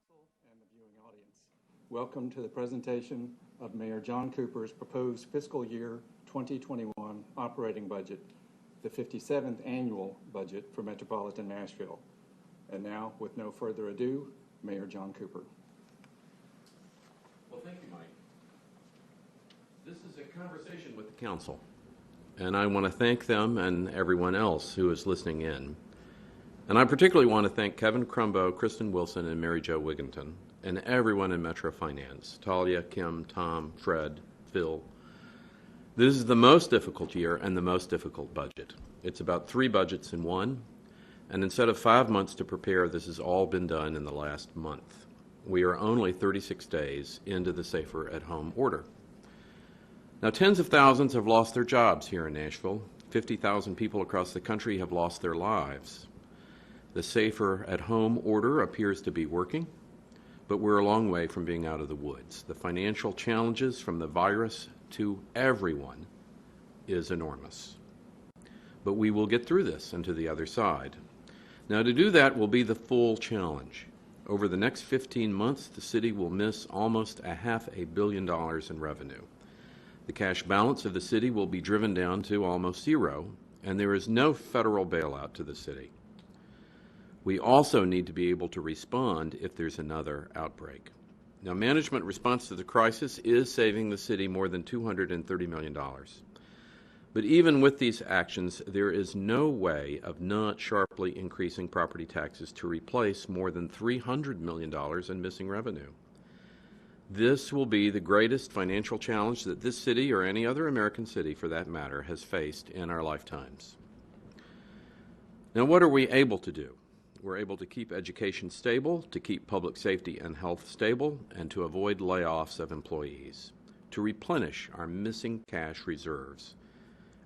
Council and the viewing audience. Welcome to the presentation of Mayor John Cooper's proposed fiscal year 2021 operating budget, the 57th annual budget for Metropolitan Nashville. And now, with no further ado, Mayor John Cooper. Well, thank you, Mike. This is a conversation with the council, and I want to thank them and everyone else who is listening in. And I particularly want to thank Kevin Crumbo, Kristen Wilson, and Mary Jo Wigginton, and everyone in Metro Finance, Talia, Kim, Tom, Fred, Phil. This is the most difficult year and the most difficult budget. It's about 3 budgets in one, and instead of 5 months to prepare, this has all been done in the last month. We are only 36 days into the Safer at Home order. Now, tens of thousands have lost their jobs here in Nashville. 50,000 people across the country have lost their lives. The Safer at Home order appears to be working, but we're a long way from being out of the woods. The financial challenges from the virus to everyone is enormous. But we will get through this and to the other side. Now, to do that will be the full challenge. Over the next 15 months, the city will miss almost $500 million in revenue. The cash balance of the city will be driven down to almost zero, and there is no federal bailout to the city. We also need to be able to respond if there's another outbreak. Now, management response to the crisis is saving the city more than $230 million. But even with these actions, there is no way of not sharply increasing property taxes to replace more than $300 million in missing revenue. This will be the greatest financial challenge that this city, or any other American city for that matter, has faced in our lifetimes. Now, what are we able to do? We're able to keep education stable, to keep public safety and health stable, and to avoid layoffs of employees, to replenish our missing cash reserves,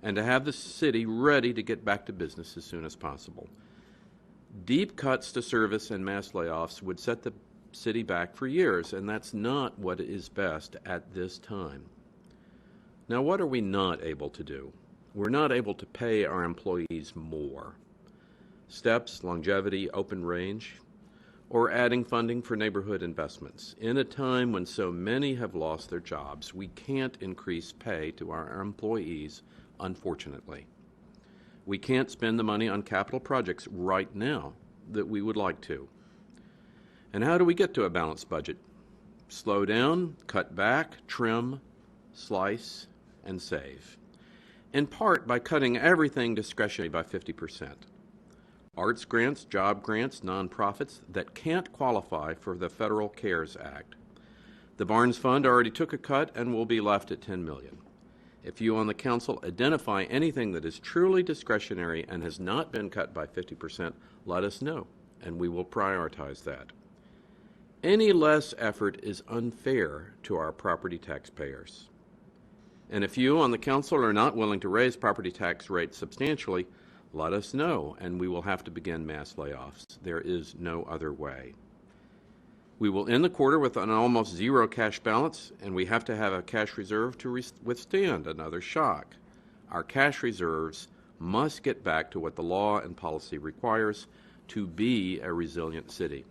and to have the city ready to get back to business as soon as possible. Deep cuts to service and mass layoffs would set the city back for years, and that's not what is best at this time. Now, what are we not able to do? We're not able to pay our employees more. Steps, longevity, open range, or adding funding for neighborhood investments. In a time when so many have lost their jobs, we can't increase pay to our employees, unfortunately. We can't spend the money on capital projects right now that we would like to. And how do we get to a balanced budget? Slow down, cut back, trim, slice, and save. In part by cutting everything discretionary by 50%. Arts grants, job grants, nonprofits that can't qualify for the Federal CARES Act. The Barnes Fund already took a cut and will be left at $10 million. If you on the council identify anything that is truly discretionary and has not been cut by 50%, let us know, and we will prioritize that. Any less effort is unfair to our property taxpayers. And if you on the council are not willing to raise property tax rates substantially, let us know, and we will have to begin mass layoffs. There is no other way. We will end the quarter with an almost zero cash balance, and we have to have a cash reserve to withstand another shock. Our cash reserves must get back to what the law and policy requires to be a resilient city.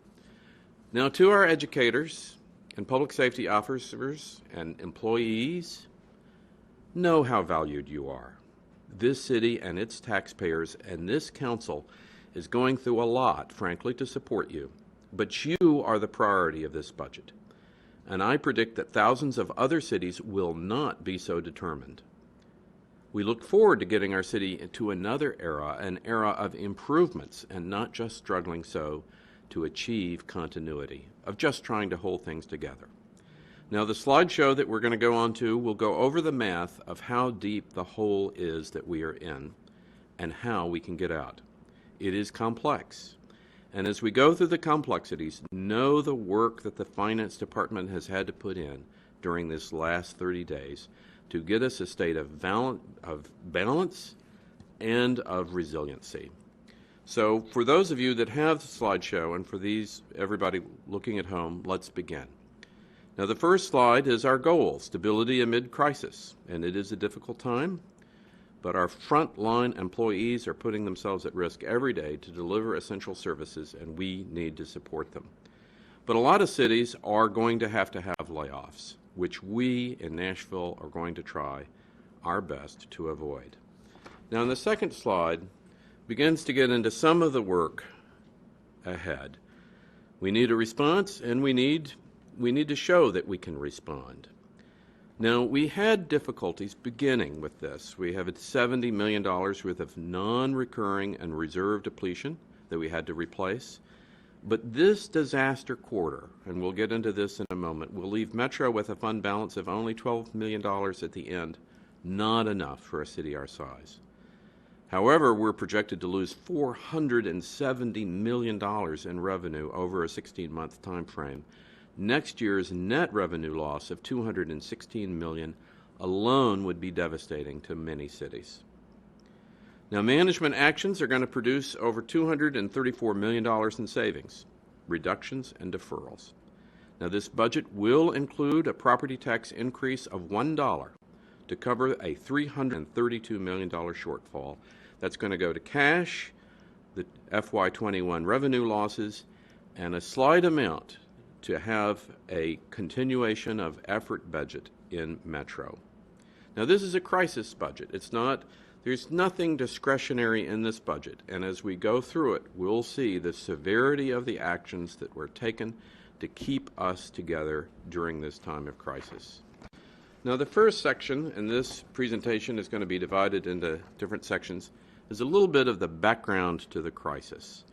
Now, to our educators and public safety officers and employees, know how valued you are. This city and its taxpayers and this council is going through a lot, frankly, to support you. But you are the priority of this budget. And I predict that thousands of other cities will not be so determined. We look forward to getting our city into another era, an era of improvements, and not just struggling so to achieve continuity, of just trying to hold things together. Now, the slideshow that we're going to go on to will go over the math of how deep the hole is that we are in and how we can get out. It is complex. And as we go through the complexities, know the work that the Finance Department has had to put in during this last 30 days to get us a state of balance and of resiliency. So for those of you that have the slideshow, and for everybody looking at home, let's begin. Now, the first slide is our goal, stability amid crisis, and it is a difficult time, but our frontline employees are putting themselves at risk every day to deliver essential services, and we need to support them. But a lot of cities are going to have layoffs, which we in Nashville are going to try our best to avoid. Now, the second slide begins to get into some of the work ahead. We need a response, and we need to show that we can respond. Now, we had difficulties beginning with this. We have $70 million worth of non-recurring and reserve depletion that we had to replace. But this disaster quarter, and we'll get into this in a moment, will leave Metro with a fund balance of only $12 million at the end, not enough for a city our size. However, we're projected to lose $470 million in revenue over a 16-month time frame. Next year's net revenue loss of $216 million alone would be devastating to many cities. Now, management actions are going to produce over $234 million in savings, reductions, and deferrals. Now, this budget will include a property tax increase of $1 to cover a $332 million shortfall. That's going to go to cash, the FY21 revenue losses, and a slight amount to have a continuation of effort budget in Metro. Now, this is a crisis budget. There's nothing discretionary in this budget, and as we go through it, we'll see the severity of the actions that were taken to keep us together during this time of crisis. Now, the first section in this presentation is going to be divided into different sections. Is a little bit of the background to the crisis.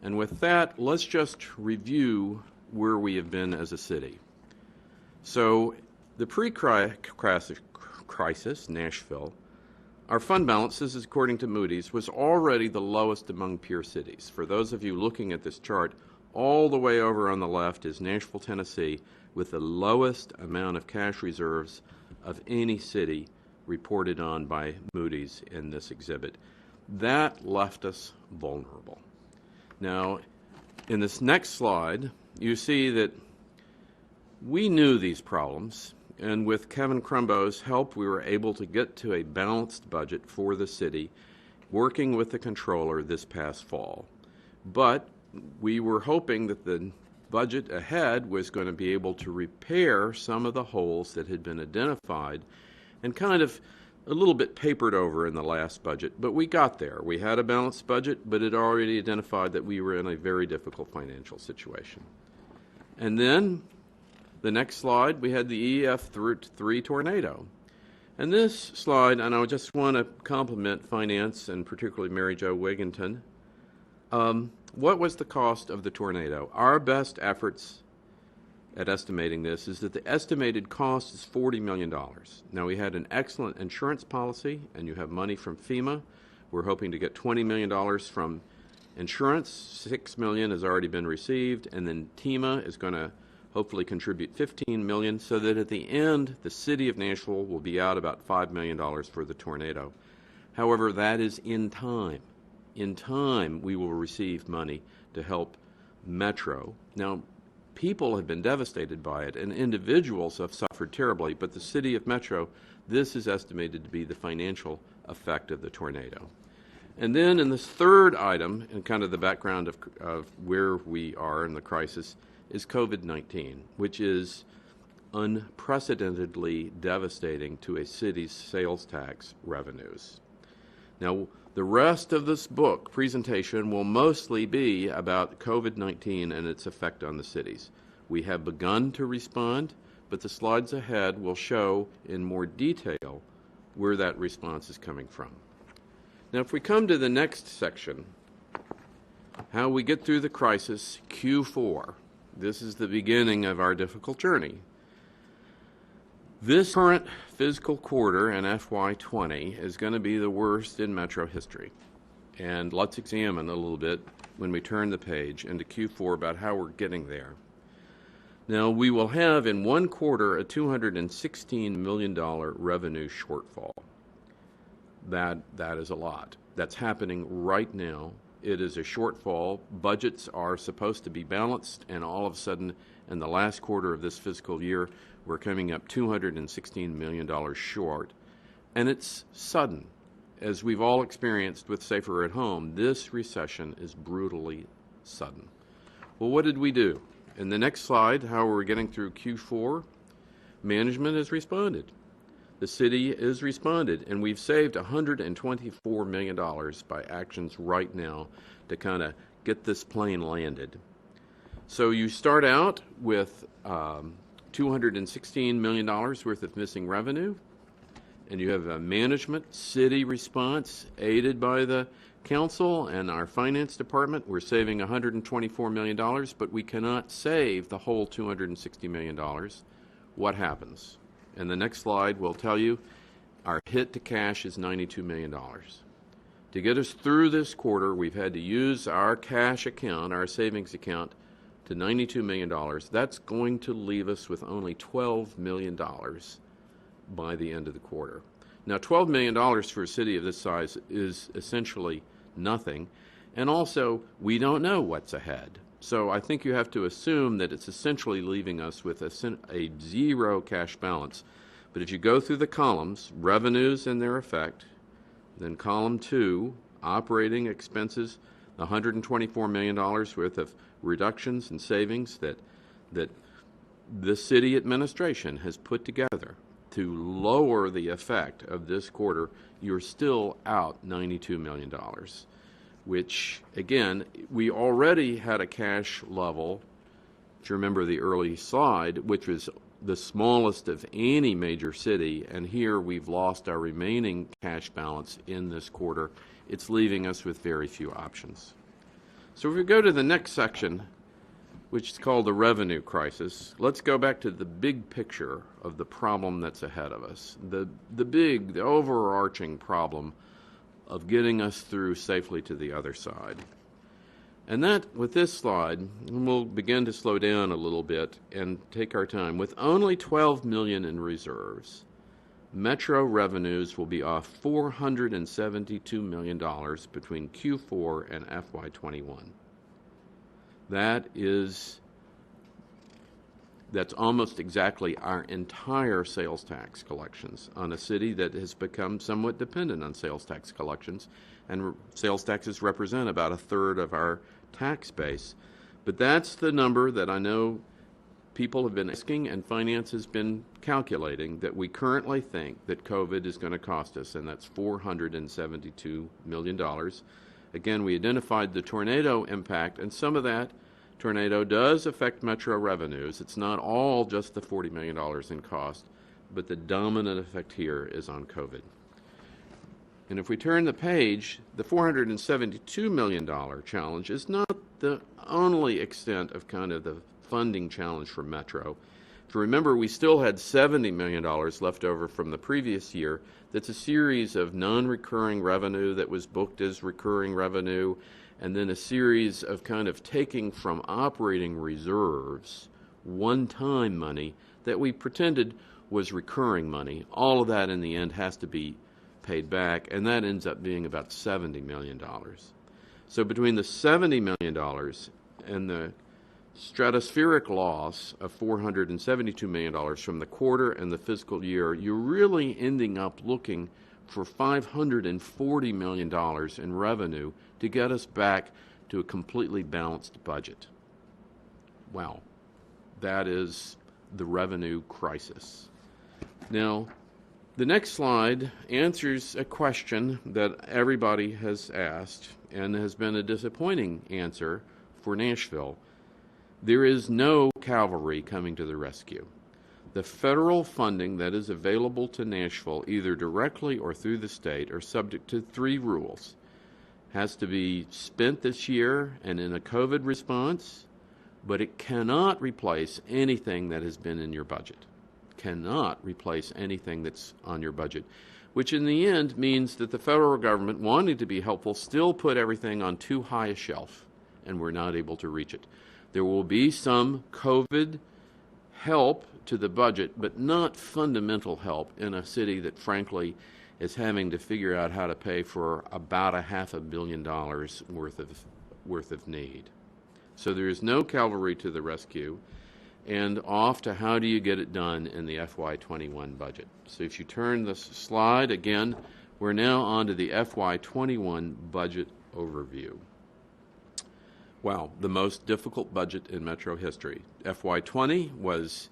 And with that, let's just review where we have been as a city. So, the pre-crisis, Nashville, our fund balance, this is according to Moody's, was already the lowest among peer cities. For those of you looking at this chart, all the way over on the left is Nashville, Tennessee, with the lowest amount of cash reserves of any city reported on by Moody's in this exhibit. That left us vulnerable. Now, in this next slide, you see that we knew these problems, and with Kevin Crumbo's help, we were able to get to a balanced budget for the city, working with the controller this past fall. But we were hoping that the budget ahead was going to be able to repair some of the holes that had been identified and kind of a little bit papered over in the last budget, but we got there. We had a balanced budget, but it already identified that we were in a very difficult financial situation. And then, the next slide, we had the EF3 tornado. And this slide, and I just want to compliment finance and particularly Mary Jo Wigginton. What was the cost of the tornado? Our best efforts at estimating this is that the estimated cost is $40 million. Now, we had an excellent insurance policy, and you have money from FEMA. We're hoping to get $20 million from insurance. $6 million has already been received, and then TEMA is going to hopefully contribute $15 million, so that at the end, the city of Nashville will be out about $5 million for the tornado. However, that is in time. In time, we will receive money to help Metro. Now, people have been devastated by it, and individuals have suffered terribly, but the city of Metro, this is estimated to be the financial effect of the tornado. And then in this third item, and kind of the background of where we are in the crisis, is COVID-19, which is unprecedentedly devastating to a city's sales tax revenues. Now, the rest of this book presentation will mostly be about COVID-19 and its effect on the cities. We have begun to respond, but the slides ahead will show in more detail where that response is coming from. Now, if we come to the next section, how we get through the crisis, Q4. This is the beginning of our difficult journey. This current fiscal quarter in FY20 is going to be the worst in Metro history. And let's examine a little bit when we turn the page into Q4 about how we're getting there. Now, we will have in one quarter a $216 million revenue shortfall. That is a lot. That's happening right now. It is a shortfall. Budgets are supposed to be balanced, and all of a sudden, in the last quarter of this fiscal year, we're coming up $216 million short. And it's sudden. As we've all experienced with Safer at Home, this recession is brutally sudden. Well, what did we do? In the next slide, how we're getting through Q4, management has responded. The city has responded, and we've saved $124 million by actions right now to kind of get this plane landed. So you start out with $216 million worth of missing revenue, and you have a management city response aided by the council and our finance department. We're saving $124 million, but we cannot save the whole $260 million. What happens? And the next slide will tell you our hit to cash is $92 million. To get us through this quarter, we've had to use our cash account, our savings account, to $92 million. That's going to leave us with only $12 million by the end of the quarter. Now, $12 million for a city of this size is essentially nothing, and also we don't know what's ahead. So I think you have to assume that it's essentially leaving us with a zero cash balance. But if you go through the columns, revenues and their effect, then column 2, operating expenses, $124 million worth of reductions and savings that the city administration has put together to lower the effect of this quarter, you're still out $92 million, which, again, we already had a cash level, if you remember the early slide, which was the smallest of any major city, and here we've lost our remaining cash balance in this quarter. It's leaving us with very few options. So if we go to the next section, which is called the revenue crisis, let's go back to the big picture of the problem that's ahead of us, the overarching problem of getting us through safely to the other side. And that, with this slide, we'll begin to slow down a little bit and take our time. With only $12 million in reserves, Metro revenues will be off $472 million between Q4 and FY21. That's almost exactly our entire sales tax collections on a city that has become somewhat dependent on sales tax collections, and sales taxes represent about a third of our tax base. But that's the number that I know people have been asking and finance has been calculating that we currently think that COVID is going to cost us, and that's $472 million. Again, we identified the tornado impact, and some of that tornado does affect Metro revenues. It's not all just the $40 million in cost, but the dominant effect here is on COVID. And if we turn the page, the $472 million challenge is not the only extent of kind of the funding challenge for Metro. If you remember, we still had $70 million left over from the previous year. That's a series of non-recurring revenue that was booked as recurring revenue, and then a series of kind of taking from operating reserves one-time money that we pretended was recurring money. All of that in the end has to be paid back, and that ends up being about $70 million. So between the $70 million and the stratospheric loss of $472 million from the quarter and the fiscal year, you're really ending up looking for $540 million in revenue to get us back to a completely balanced budget. Wow, that is the revenue crisis. Now, the next slide answers a question that everybody has asked and has been a disappointing answer for Nashville. There is no cavalry coming to the rescue. The federal funding that is available to Nashville, either directly or through the state, are subject to 3 rules. Has to be spent this year and in a COVID response, but it cannot replace anything that has been in your budget. Cannot replace anything that's on your budget, which in the end means that the federal government, wanting to be helpful, still put everything on too high a shelf, and we're not able to reach it. There will be some COVID help to the budget, but not fundamental help in a city that, frankly, is having to figure out how to pay for about $500 million worth of need. So there is no cavalry to the rescue, and off to how do you get it done in the FY21 budget. So if you turn the slide again, we're now on to the FY21 budget overview. wow, the most difficult budget in Metro history. FY20 was,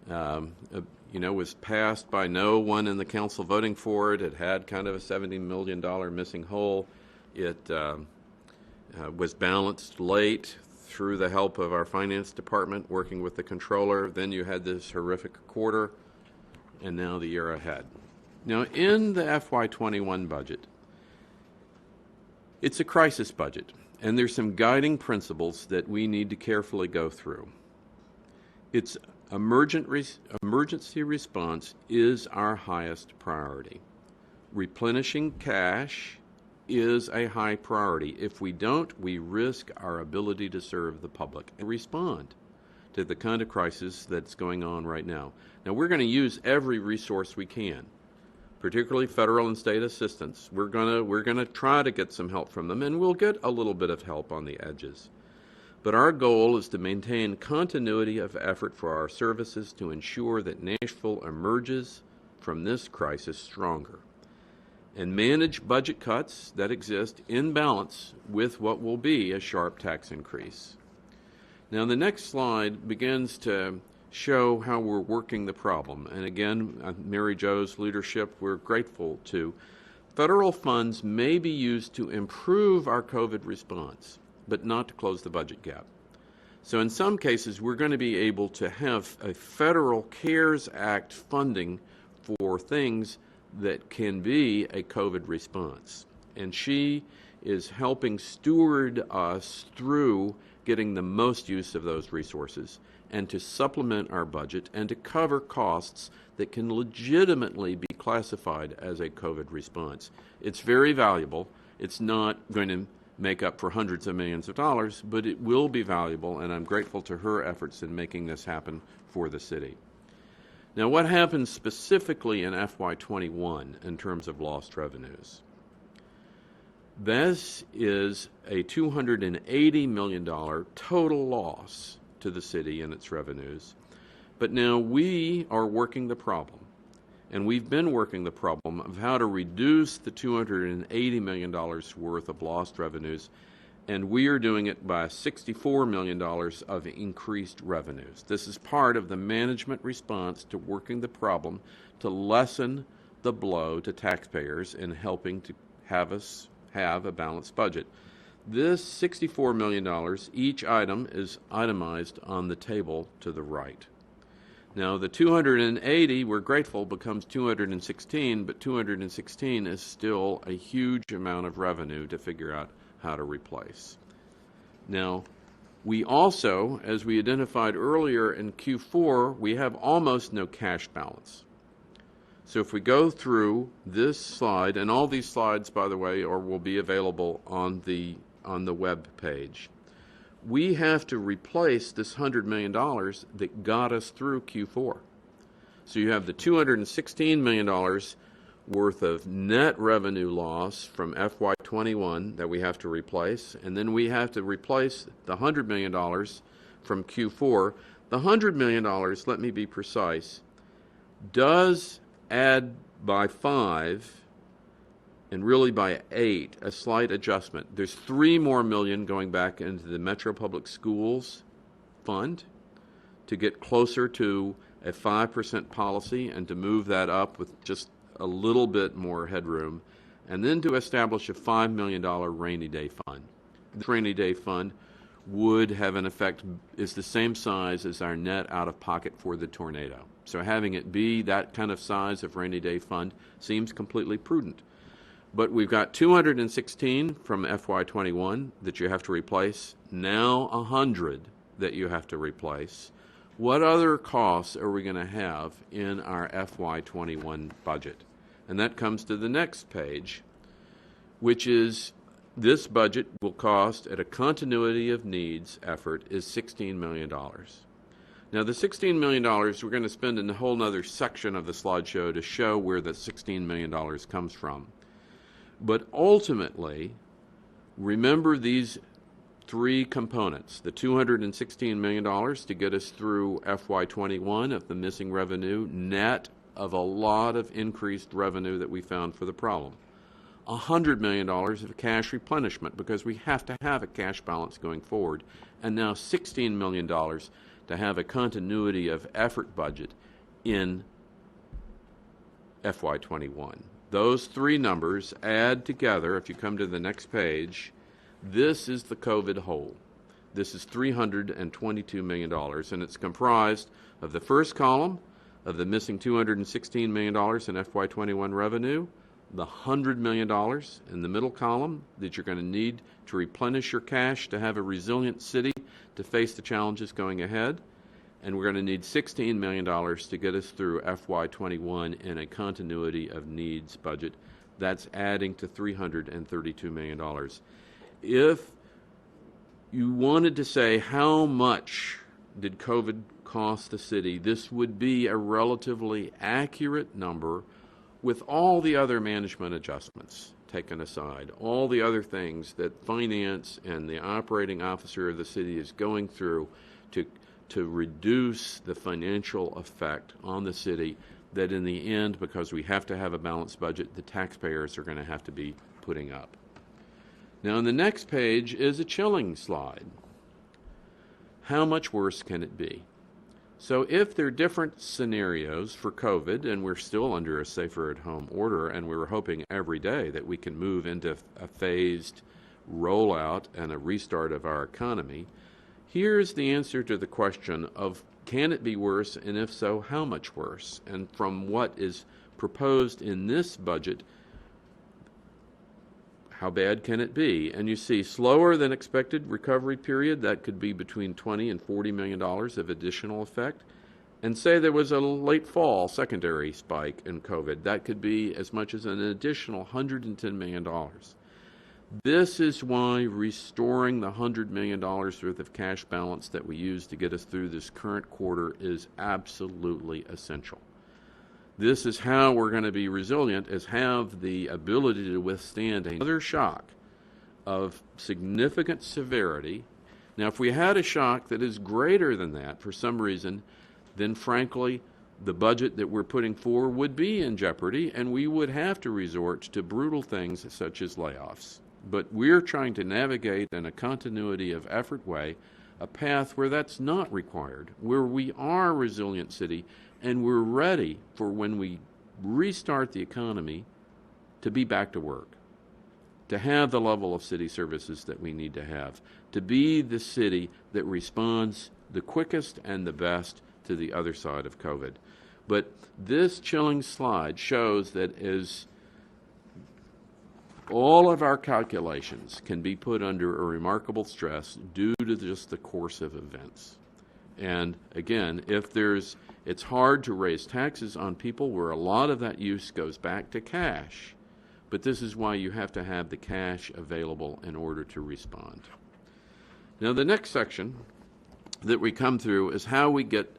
was passed by no one in the council voting for it. It had kind of a $70 million missing hole. It was balanced late through the help of our finance department working with the controller. Then you had this horrific quarter, and now the year ahead. Now, in the FY21 budget, it's a crisis budget, and there's some guiding principles that we need to carefully go through. Its emergency response is our highest priority. Replenishing cash is a high priority. If we don't, we risk our ability to serve the public and respond to the kind of crisis that's going on right now. Now, we're going to use every resource we can, particularly federal and state assistance. We're going to try to get some help from them, and we'll get a little bit of help on the edges. But our goal is to maintain continuity of effort for our services to ensure that Nashville emerges from this crisis stronger and manage budget cuts that exist in balance with what will be a sharp tax increase. Now, the next slide begins to show how we're working the problem. And again, Mary Jo's leadership, we're grateful to. Federal funds may be used to improve our COVID response, but not to close the budget gap. So in some cases, we're going to be able to have a federal CARES Act funding for things that can be a COVID response. And she is helping steward us through getting the most use of those resources and to supplement our budget and to cover costs that can legitimately be classified as a COVID response. It's very valuable. It's not going to make up for hundreds of millions of dollars, but it will be valuable, and I'm grateful to her efforts in making this happen for the city. Now, what happens specifically in FY21 in terms of lost revenues? This is a $280 million total loss to the city and its revenues. But now we are working the problem, and we've been working the problem of how to reduce the $280 million worth of lost revenues, and we are doing it by $64 million of increased revenues. This is part of the management response to working the problem to lessen the blow to taxpayers and helping to have us have a balanced budget. This $64 million, each item is itemized on the table to the right. Now, the 280, we're grateful, becomes 216, but 216 is still a huge amount of revenue to figure out how to replace. Now, we also, as we identified earlier in Q4, we have almost no cash balance. So if we go through this slide, and all these slides, by the way, will be available on the web page, we have to replace this $100 million that got us through Q4. So you have the $216 million worth of net revenue loss from FY21 that we have to replace, and then we have to replace the $100 million from Q4. The $100 million, let me be precise, does add by 5 and really by 8, a slight adjustment. There's $3 more million going back into the Metro Public Schools fund to get closer to a 5% policy and to move that up with just a little bit more headroom, and then to establish a $5 million rainy day fund. This rainy day fund would have an effect, is the same size as our net out of pocket for the tornado. So having it be that kind of size of rainy day fund seems completely prudent. But we've got 216 from FY21 that you have to replace, now 100 that you have to replace. What other costs are we going to have in our FY21 budget? And that comes to the next page, which is this budget will cost, at a continuity of needs effort, is $16 million. Now, the $16 million, we're going to spend in a whole other section of the slideshow to show where the $16 million comes from. But ultimately, remember these three components: the $216 million to get us through FY21 of the missing revenue, net of a lot of increased revenue that we found for the problem. $100 million of cash replenishment because we have to have a cash balance going forward, and now $16 million to have a continuity of effort budget in FY21. Those three numbers add together, if you come to the next page, this is the COVID hole. This is $322 million, and it's comprised of the first column of the missing $216 million in FY21 revenue, the $100 million in the middle column that you're going to need to replenish your cash to have a resilient city to face the challenges going ahead, and we're going to need $16 million to get us through FY21 in a continuity of needs budget. That's adding to $332 million. If you wanted to say how much did COVID cost the city, this would be a relatively accurate number with all the other management adjustments taken aside, all the other things that finance and the operating officer of the city is going through to reduce the financial effect on the city that in the end, because we have to have a balanced budget, the taxpayers are going to have to be putting up. Now, on the next page is a chilling slide. How much worse can it be? So if there are different scenarios for COVID, and we're still under a safer at home order, and we're hoping every day that we can move into a phased rollout and a restart of our economy, here's the answer to the question of can it be worse, and if so, how much worse? And from what is proposed in this budget, how bad can it be? And you see slower than expected recovery period, that could be between $20 and $40 million of additional effect. And say there was a late fall secondary spike in COVID, that could be as much as an additional $110 million. This is why restoring the $100 million worth of cash balance that we use to get us through this current quarter is absolutely essential. This is how we're going to be resilient, is have the ability to withstand another shock of significant severity. Now, if we had a shock that is greater than that for some reason, then frankly, the budget that we're putting forward would be in jeopardy, and we would have to resort to brutal things such as layoffs. But we're trying to navigate in a continuity of effort way, a path where that's not required, where we are a resilient city, and we're ready for when we restart the economy to be back to work, to have the level of city services that we need to have, to be the city that responds the quickest and the best to the other side of COVID. But this chilling slide shows that as all of our calculations can be put under a remarkable stress due to just the course of events. And again, it's hard to raise taxes on people where a lot of that use goes back to cash. But this is why you have to have the cash available in order to respond. Now, the next section that we come through is how we get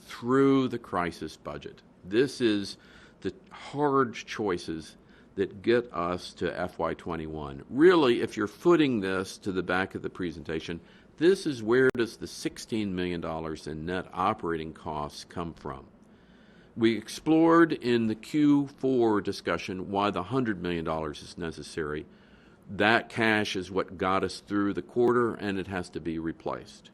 through the crisis budget. This is the hard choices that get us to FY21. Really, if you're footing this to the back of the presentation, this is where does the $16 million in net operating costs come from. We explored in the Q4 discussion why the $100 million is necessary. That cash is what got us through the quarter, and it has to be replaced.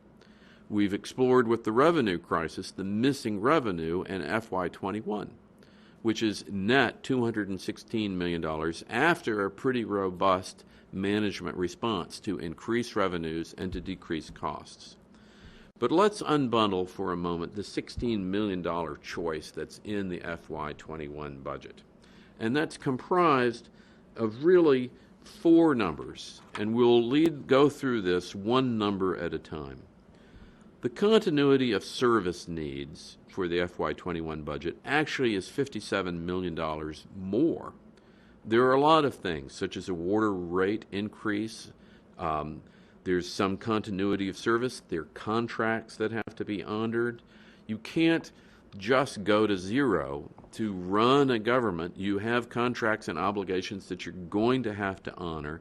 We've explored with the revenue crisis the missing revenue in FY21, which is net $216 million after a pretty robust management response to increase revenues and to decrease costs. But let's unbundle for a moment the $16 million choice that's in the FY21 budget. And that's comprised of really four numbers, and we'll go through this one number at a time. The continuity of service needs for the FY21 budget actually is $57 million more. There are a lot of things, such as a water rate increase. There's some continuity of service. There are contracts that have to be honored. You can't just go to zero to run a government. You have contracts and obligations that you're going to have to honor.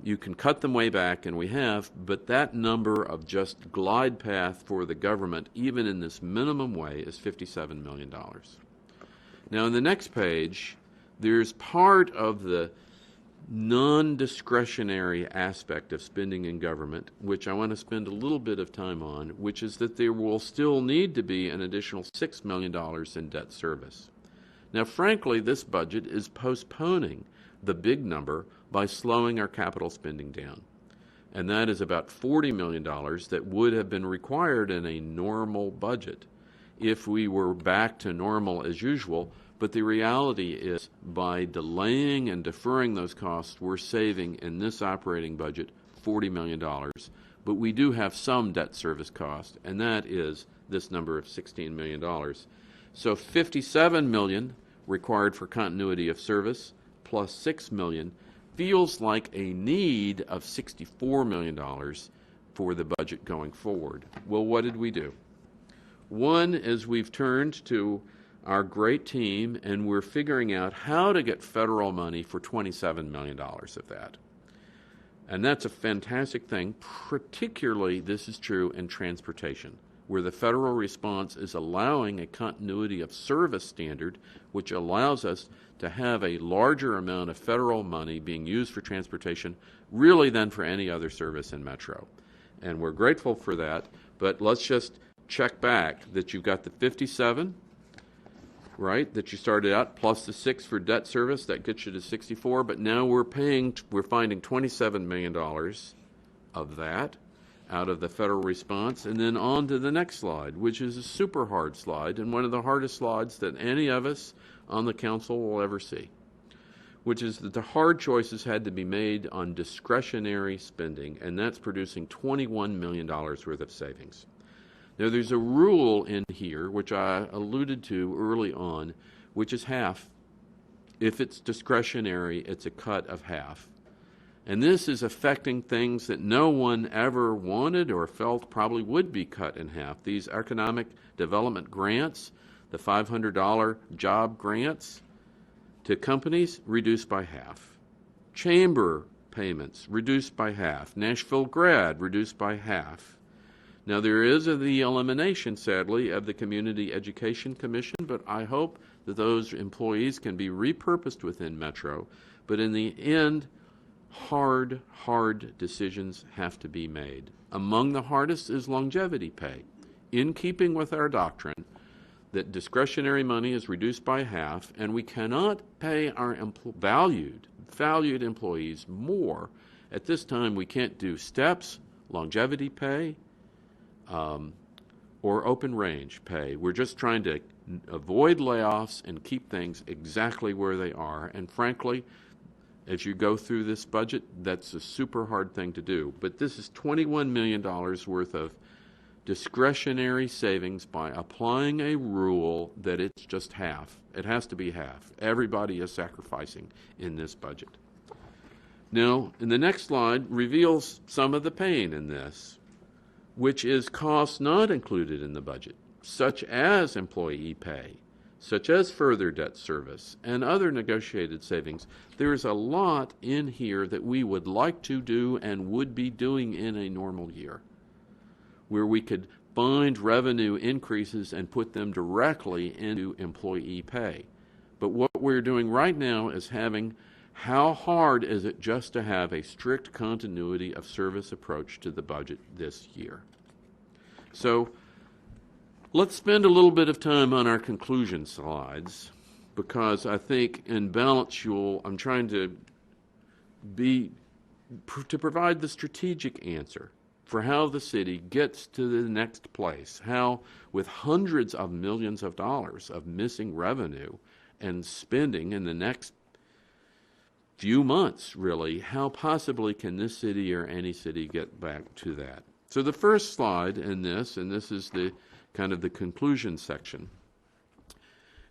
You can cut them way back, and we have, but that number of just glide path for the government, even in this minimum way, is $57 million. Now, on the next page, there's part of the non-discretionary aspect of spending in government, which I want to spend a little bit of time on, which is that there will still need to be an additional $6 million in debt service. Now, frankly, this budget is postponing the big number by slowing our capital spending down. And that is about $40 million that would have been required in a normal budget if we were back to normal as usual. But the reality is, by delaying and deferring those costs, we're saving in this operating budget $40 million. But we do have some debt service cost, and that is this number of $16 million. So $57 million required for continuity of service, plus $6 million, feels like a need of $64 million for the budget going forward. Well, what did we do? One is we've turned to our great team, and we're figuring out how to get federal money for $27 million of that. And that's a fantastic thing. Particularly, this is true in transportation, where the federal response is allowing a continuity of service standard, which allows us to have a larger amount of federal money being used for transportation, really than for any other service in Metro. And we're grateful for that, but let's just check back that you've got the 57, right, that you started out, plus the 6 for debt service, that gets you to 64, but now we're finding $27 million of that out of the federal response, and then on to the next slide, which is a super hard slide, and one of the hardest slides that any of us on the council will ever see, which is that the hard choices had to be made on discretionary spending, and that's producing $21 million worth of savings. Now, there's a rule in here, which I alluded to early on, which is half. If it's discretionary, it's a cut of half. And this is affecting things that no one ever wanted or felt probably would be cut in half. These economic development grants, the $500 job grants to companies, reduced by half. Chamber payments, reduced by half. Nashville grad, reduced by half. Now, there is the elimination, sadly, of the Community Education Commission, but I hope that those employees can be repurposed within Metro. But in the end, hard decisions have to be made. Among the hardest is longevity pay, in keeping with our doctrine that discretionary money is reduced by half, and we cannot pay our valued employees more. At this time, we can't do steps, longevity pay, or open range pay. We're just trying to avoid layoffs and keep things exactly where they are. And frankly, as you go through this budget, that's a super hard thing to do. But this is $21 million worth of discretionary savings by applying a rule that it's just half. It has to be half. Everybody is sacrificing in this budget. Now, in the next slide reveals some of the pain in this, which is costs not included in the budget, such as employee pay, such as further debt service, and other negotiated savings. There's a lot in here that we would like to do and would be doing in a normal year, where we could find revenue increases and put them directly into employee pay. But what we're doing right now is how hard is it just to have a strict continuity of service approach to the budget this year? So let's spend a little bit of time on our conclusion slides, because I think in balance I'm trying to provide the strategic answer for how the city gets to the next place, how with hundreds of millions of dollars of missing revenue and spending in the next few months, really, how possibly can this city or any city get back to that? So the first slide in this, and this is the kind of the conclusion section,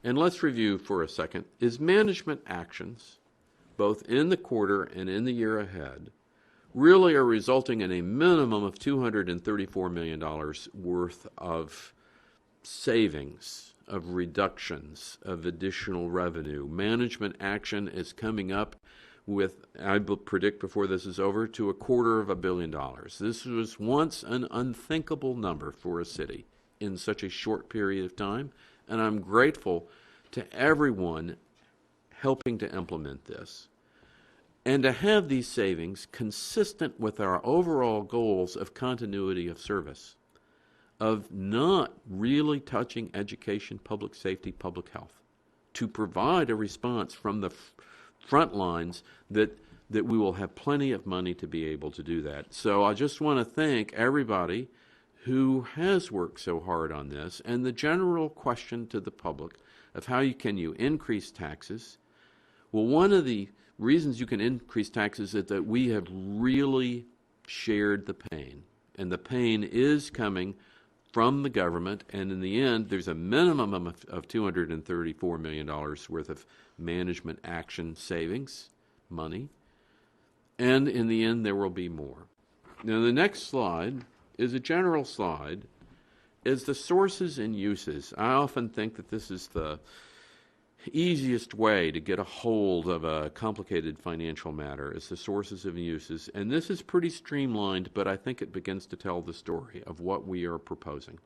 and let's review for a second, is management actions, both in the quarter and in the year ahead, really are resulting in a minimum of $234 million worth of savings, of reductions, of additional revenue. Management action is coming up with, I predict before this is over, to $250 million. This was once an unthinkable number for a city in such a short period of time, and I'm grateful to everyone helping to implement this. and to have these savings consistent with our overall goals of continuity of service, of not really touching education, public safety, public health, to provide a response from the front lines that we will have plenty of money to be able to do that. So I just want to thank everybody who has worked so hard on this, and the general question to the public of how can you increase taxes. Well, one of the reasons you can increase taxes is that we have really shared the pain, and the pain is coming from the government, and in the end, there's a minimum of $234 million worth of management action savings money, and in the end, there will be more. Now, the next slide is a general slide, is the sources and uses. I often think that this is the easiest way to get a hold of a complicated financial matter, is the sources and uses. And this is pretty streamlined, but I think it begins to tell the story of what we are proposing.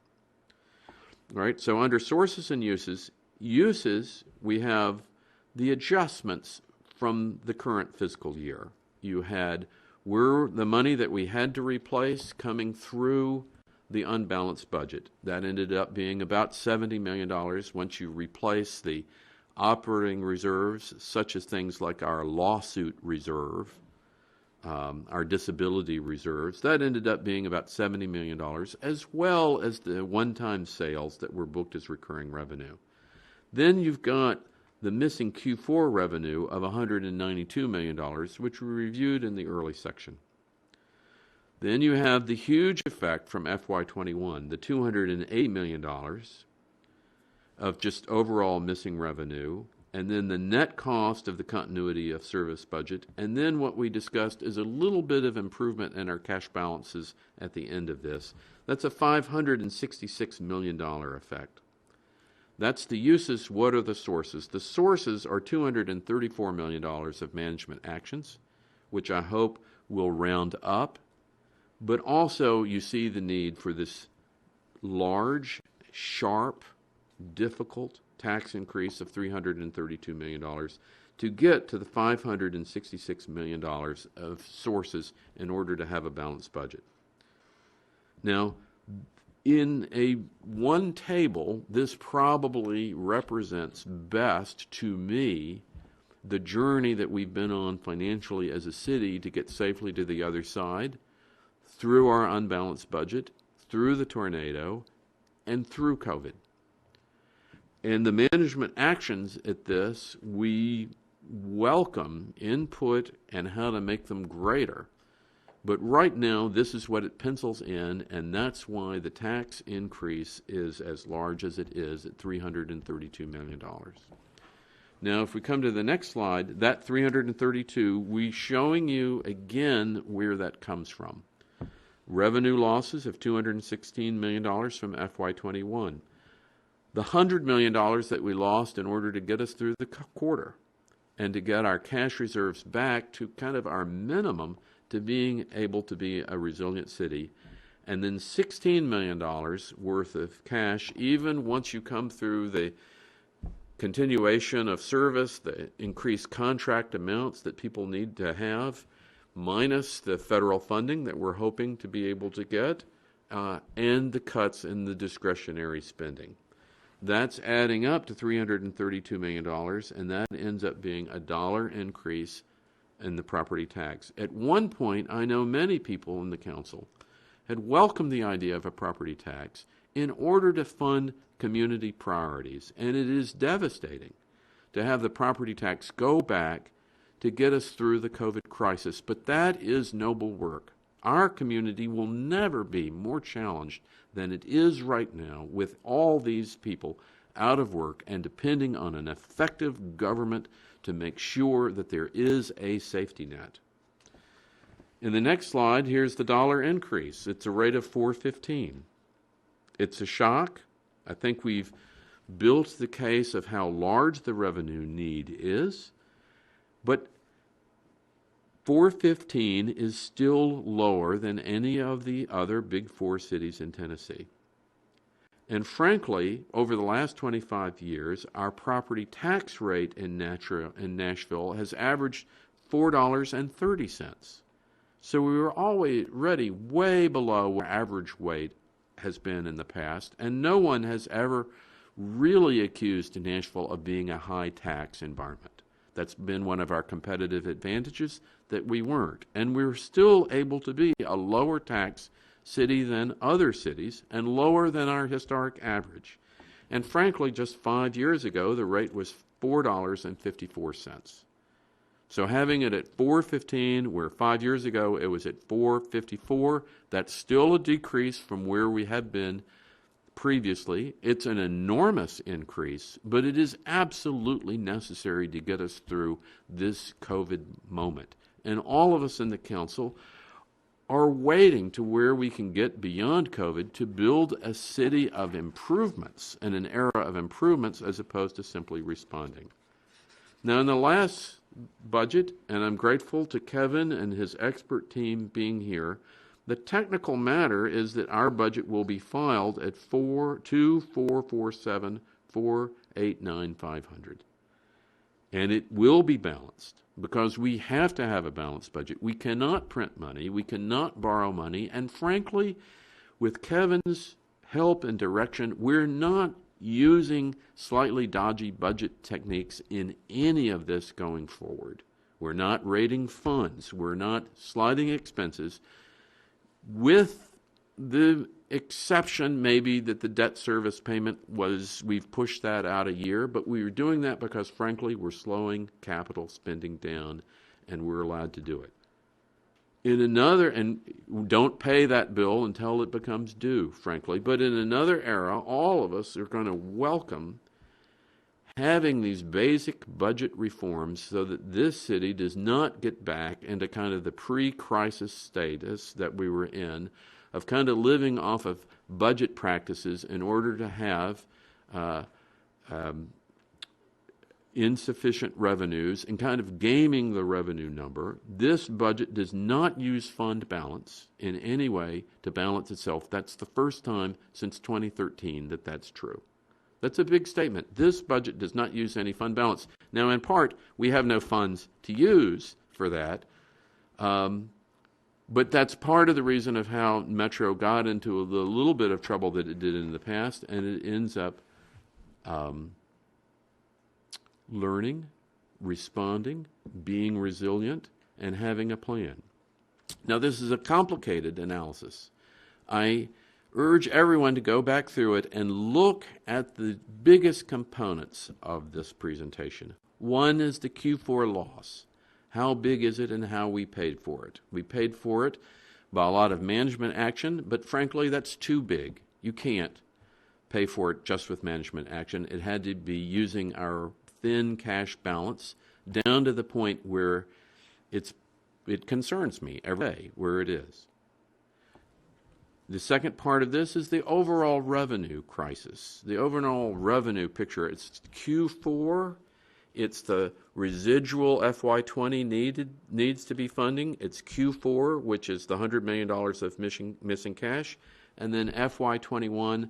All right, so under sources and uses, we have the adjustments from the current fiscal year. You had the money that we had to replace coming through the unbalanced budget. That ended up being about $70 million once you replace the operating reserves, such as things like our lawsuit reserve, our disability reserves. That ended up being about $70 million, as well as the one-time sales that were booked as recurring revenue. Then you've got the missing Q4 revenue of $192 million, which we reviewed in the early section. Then you have the huge effect from FY21, the $208 million of just overall missing revenue, and then the net cost of the continuity of service budget, and then what we discussed is a little bit of improvement in our cash balances at the end of this. That's a $566 million effect. That's the uses. What are the sources? The sources are $234 million of management actions, which I hope will round up. But also you see the need for this large, sharp, difficult tax increase of $332 million to get to the $566 million of sources in order to have a balanced budget. Now, in one table, this probably represents best to me the journey that we've been on financially as a city to get safely to the other side, through our unbalanced budget, through the tornado, and through COVID. And the management actions at this, we welcome input and how to make them greater. But right now, this is what it pencils in, and that's why the tax increase is as large as it is at $332 million. Now, if we come to the next slide, that 332, we're showing you again where that comes from. Revenue losses of $216 million from FY21. The $100 million that we lost in order to get us through the quarter and to get our cash reserves back to kind of our minimum to being able to be a resilient city. And then $16 million worth of cash, even once you come through the continuation of service, the increased contract amounts that people need to have, minus the federal funding that we're hoping to be able to get, and the cuts in the discretionary spending. That's adding up to $332 million, and that ends up being a $1 increase in the property tax. At one point, I know many people in the council had welcomed the idea of a property tax in order to fund community priorities, and it is devastating to have the property tax go back to get us through the COVID crisis, but that is noble work. Our community will never be more challenged than it is right now with all these people out of work and depending on an effective government to make sure that there is a safety net. In the next slide, here's the dollar increase. It's a rate of $4.15. It's a shock. I think we've built the case of how large the revenue need is, but $4.15 is still lower than any of the other big four cities in Tennessee. And frankly, over the last 25 years, our property tax rate in Nashville has averaged $4.30. So we were already way below where average weight has been in the past, and no one has ever really accused Nashville of being a high-tax environment. That's been one of our competitive advantages, that we weren't. And we're still able to be a lower tax city than other cities and lower than our historic average. And frankly, just 5 years ago, the rate was $4.54. So having it at $4.15, where 5 years ago it was at $4.54, that's still a decrease from where we have been previously. It's an enormous increase, but it is absolutely necessary to get us through this COVID moment. And all of us in the council are waiting to where we can get beyond COVID to build a city of improvements and an era of improvements as opposed to simply responding. Now, in the last budget, and I'm grateful to Kevin and his expert team being here, the technical matter is that our budget will be filed at $4,247,489,500. And it will be balanced because we have to have a balanced budget. We cannot print money, we cannot borrow money, and frankly, with Kevin's help and direction, we're not using slightly dodgy budget techniques in any of this going forward. We're not raiding funds, we're not sliding expenses, with the exception maybe that the debt service payment we've pushed that out a year, but we were doing that because frankly we're slowing capital spending down and we're allowed to do it. And don't pay that bill until it becomes due, frankly, but in another era, all of us are going to welcome having these basic budget reforms so that this city does not get back into kind of the pre-crisis status that we were in, of kind of living off of budget practices in order to have insufficient revenues and kind of gaming the revenue number. This budget does not use fund balance in any way to balance itself. That's the first time since 2013 that that's true. That's a big statement. This budget does not use any fund balance. Now, in part, we have no funds to use for that, but that's part of the reason of how Metro got into the little bit of trouble that it did in the past, and it ends up learning, responding, being resilient, and having a plan. Now, this is a complicated analysis. I urge everyone to go back through it and look at the biggest components of this presentation. One is the Q4 loss. How big is it and how we paid for it? We paid for it by a lot of management action, but frankly, that's too big. You can't pay for it just with management action. It had to be using our thin cash balance down to the point where it concerns me every day where it is. The second part of this is the overall revenue crisis, the overall revenue picture. It's Q4. It's the residual FY20 needs to be funding. It's Q4, which is the $100 million of missing cash, and then FY21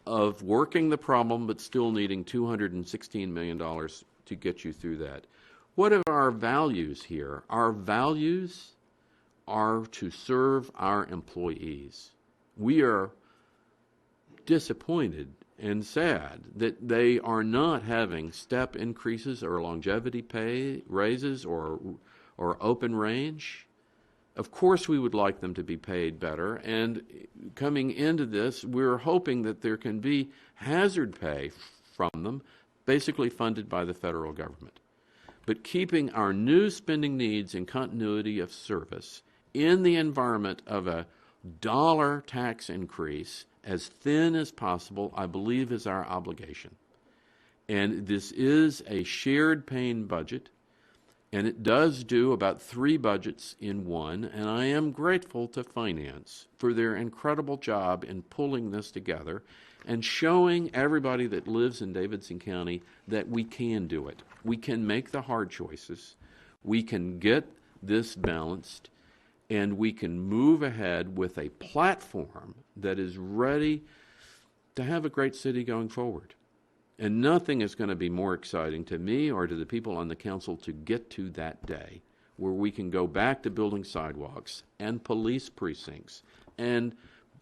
of working the problem but still needing $216 million to get you through that. What are our values here? Our values are to serve our employees. We are disappointed and sad that they are not having step increases or longevity pay raises or open range. Of course, we would like them to be paid better. And coming into this, we're hoping that there can be hazard pay from them, basically funded by the federal government. But keeping our new spending needs in continuity of service in the environment of a dollar tax increase as thin as possible, I believe, is our obligation. And this is a shared pain budget, and it does do about 3 budgets in one, and I am grateful to Finance for their incredible job in pulling this together and showing everybody that lives in Davidson County that we can do it. We can make the hard choices. We can get this balanced, and we can move ahead with a platform that is ready to have a great city going forward. And nothing is going to be more exciting to me or to the people on the council to get to that day where we can go back to building sidewalks and police precincts and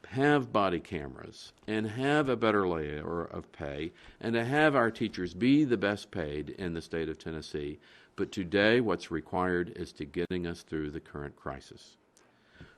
have body cameras and have a better layer of pay and to have our teachers be the best paid in the state of Tennessee. But today, what's required is to getting us through the current crisis.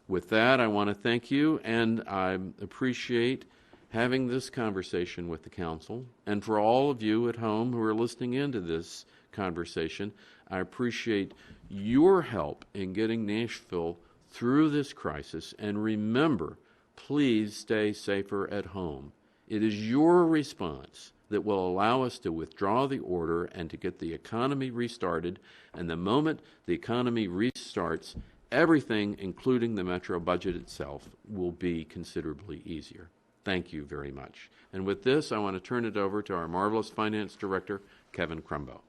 With that, I want to thank you, and I appreciate having this conversation with the council. And for all of you at home who are listening into this conversation, I appreciate your help in getting Nashville through this crisis. And remember, please stay safer at home. It is your response that will allow us to withdraw the order and to get the economy restarted. And the moment the economy restarts, everything, including the Metro budget itself, will be considerably easier. Thank you very much. And with this, I want to turn it over to our marvelous Finance Director, Kevin Crumbo.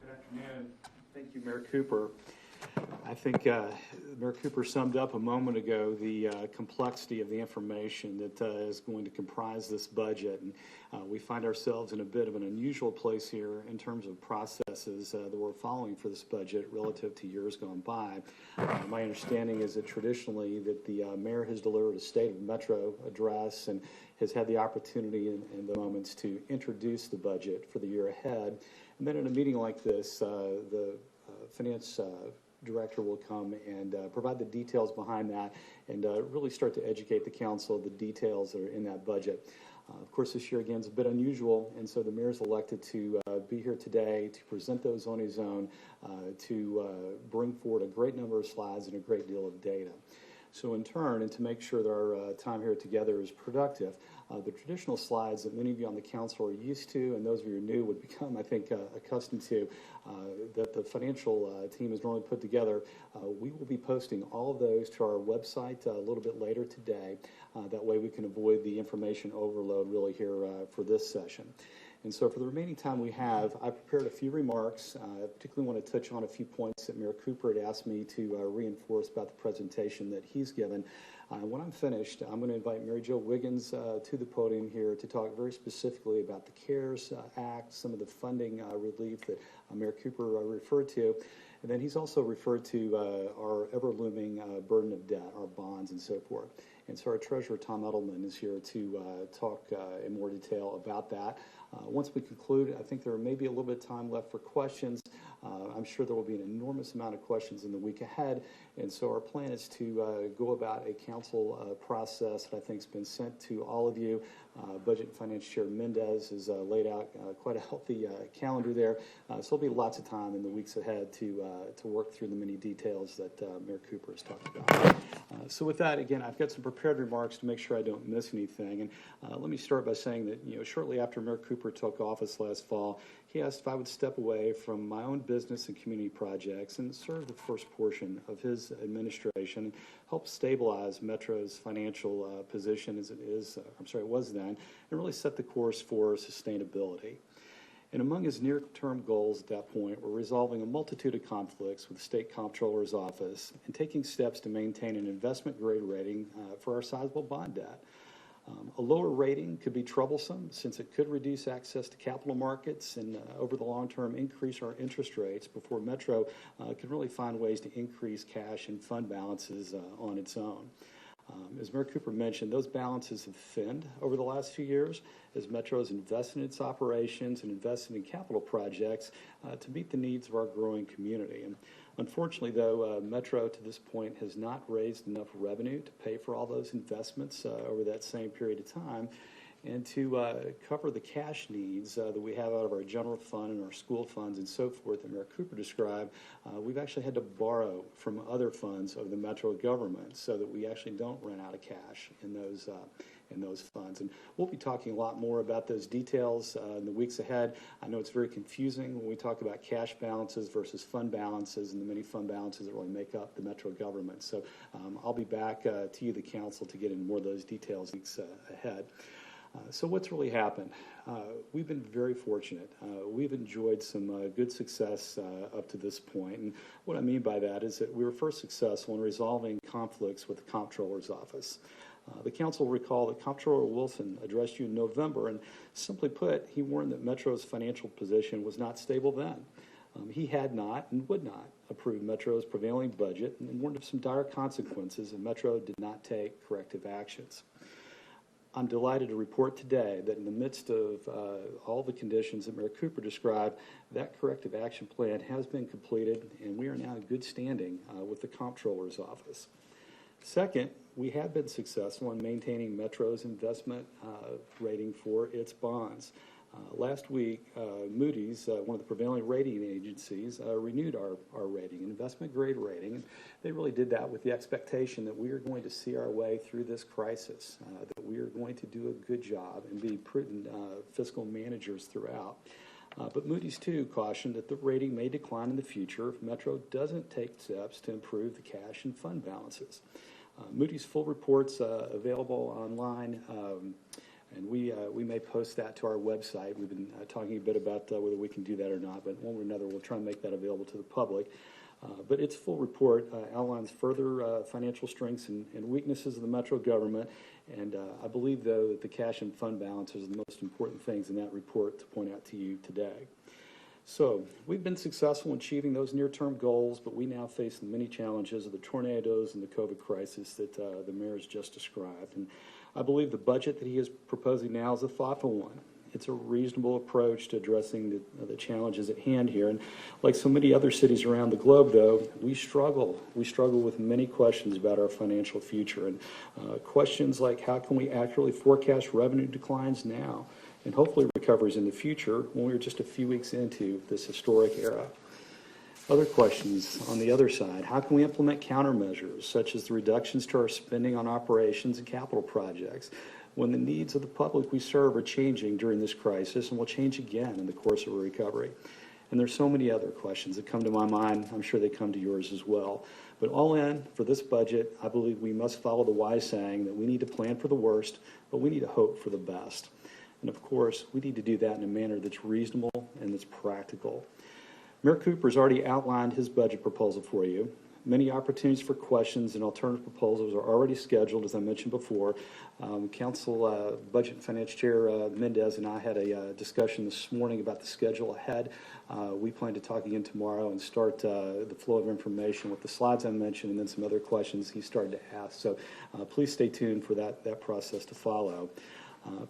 Good afternoon. Thank you, Mayor Cooper. I think Mayor Cooper summed up a moment ago the complexity of the information that is going to comprise this budget. And we find ourselves in a bit of an unusual place here in terms of processes that we're following for this budget relative to years gone by. My understanding is that traditionally that the mayor has delivered a State of Metro address and has had the opportunity in the moments to introduce the budget for the year ahead. And then in a meeting like this, the finance director will come and provide the details behind that and really start to educate the council of the details that are in that budget. Of course, this year again is a bit unusual, and so the mayor's elected to be here today to present those on his own, to bring forward a great number of slides and a great deal of data. So in turn, and to make sure that our time here together is productive, the traditional slides that many of you on the council are used to, and those of you who are new would become, I think, accustomed to, that the financial team has normally put together, we will be posting all of those to our website a little bit later today. That way we can avoid the information overload really here for this session. And so for the remaining time we have, I prepared a few remarks. I particularly want to touch on a few points that Mayor Cooper had asked me to reinforce about the presentation that he's given. When I'm finished, I'm going to invite Mary Jo Wiggins to the podium here to talk very specifically about the CARES Act, some of the funding relief that Mayor Cooper referred to. And then he's also referred to our ever-looming burden of debt, our bonds and so forth. And so our treasurer, Tom Edelman, is here to talk in more detail about that. Once we conclude, I think there may be a little bit of time left for questions. I'm sure there will be an enormous amount of questions in the week ahead. And so our plan is to go about a council process that I think has been sent to all of you. Budget and Finance Chair Mendez has laid out quite a healthy calendar there. So there'll be lots of time in the weeks ahead to work through the many details that Mayor Cooper has talked about. So with that, again, I've got some prepared remarks to make sure I don't miss anything. And let me start by saying that, shortly after Mayor Cooper took office last fall, he asked if I would step away from my own business and community projects and serve the first portion of his administration and help stabilize Metro's financial position as it was then, and really set the course for sustainability. And among his near-term goals at that point were resolving a multitude of conflicts with the State Comptroller's Office and taking steps to maintain an investment-grade rating for our sizable bond debt. A lower rating could be troublesome since it could reduce access to capital markets and over the long term increase our interest rates before Metro can really find ways to increase cash and fund balances on its own. As Mayor Cooper mentioned, those balances have thinned over the last few years as Metro has invested in its operations and invested in capital projects to meet the needs of our growing community. And unfortunately, though, Metro to this point has not raised enough revenue to pay for all those investments over that same period of time and to cover the cash needs that we have out of our general fund and our school funds and so forth that Mayor Cooper described. We've actually had to borrow from other funds of the Metro government so that we actually don't run out of cash in those funds. And we'll be talking a lot more about those details in the weeks ahead. I know it's very confusing when we talk about cash balances versus fund balances and the many fund balances that really make up the Metro government. So I'll be back to you, the council, to get into more of those details weeks ahead. So what's really happened? We've been very fortunate. We've enjoyed some good success up to this point. And what I mean by that is that we were first successful in resolving conflicts with the Comptroller's Office. The council will recall that Comptroller Wilson addressed you in November, and simply put, he warned that Metro's financial position was not stable then. He had not and would not approve Metro's prevailing budget and warned of some dire consequences if Metro did not take corrective actions. I'm delighted to report today that in the midst of all the conditions that Mayor Cooper described, that corrective action plan has been completed, and we are now in good standing with the Comptroller's office. Second, we have been successful in maintaining Metro's investment rating for its bonds. Last week, Moody's, one of the prevailing rating agencies, renewed our rating, an investment grade rating. And they really did that with the expectation that we are going to see our way through this crisis, that we are going to do a good job and be prudent fiscal managers throughout. But Moody's, too, cautioned that the rating may decline in the future if Metro doesn't take steps to improve the cash and fund balances. Moody's full report's available online. And we may post that to our website. We've been talking a bit about whether we can do that or not, but one way or another, we'll try and make that available to the public. But its full report outlines further financial strengths and weaknesses of the Metro government. And I believe, though, that the cash and fund balances are the most important things in that report to point out to you today. So we've been successful in achieving those near-term goals, but we now face the many challenges of the tornadoes and the COVID crisis that the mayor has just described. And I believe the budget that he is proposing now is a thoughtful one. It's a reasonable approach to addressing the challenges at hand here. And like so many other cities around the globe, though, we struggle. We struggle with many questions about our financial future. And questions like, how can we accurately forecast revenue declines now and hopefully recoveries in the future when we're just a few weeks into this historic era? Other questions on the other side, how can we implement countermeasures such as the reductions to our spending on operations and capital projects when the needs of the public we serve are changing during this crisis and will change again in the course of a recovery? And there's so many other questions that come to my mind. I'm sure they come to yours as well. But all in, for this budget, I believe we must follow the wise saying that we need to plan for the worst, but we need to hope for the best. And of course, we need to do that in a manner that's reasonable and that's practical. Mayor Cooper's already outlined his budget proposal for you. Many opportunities for questions and alternative proposals are already scheduled, as I mentioned before. Council Budget and Finance Chair Mendez and I had a discussion this morning about the schedule ahead. We plan to talk again tomorrow and start the flow of information with the slides I mentioned and then some other questions he started to ask. So please stay tuned for that process to follow.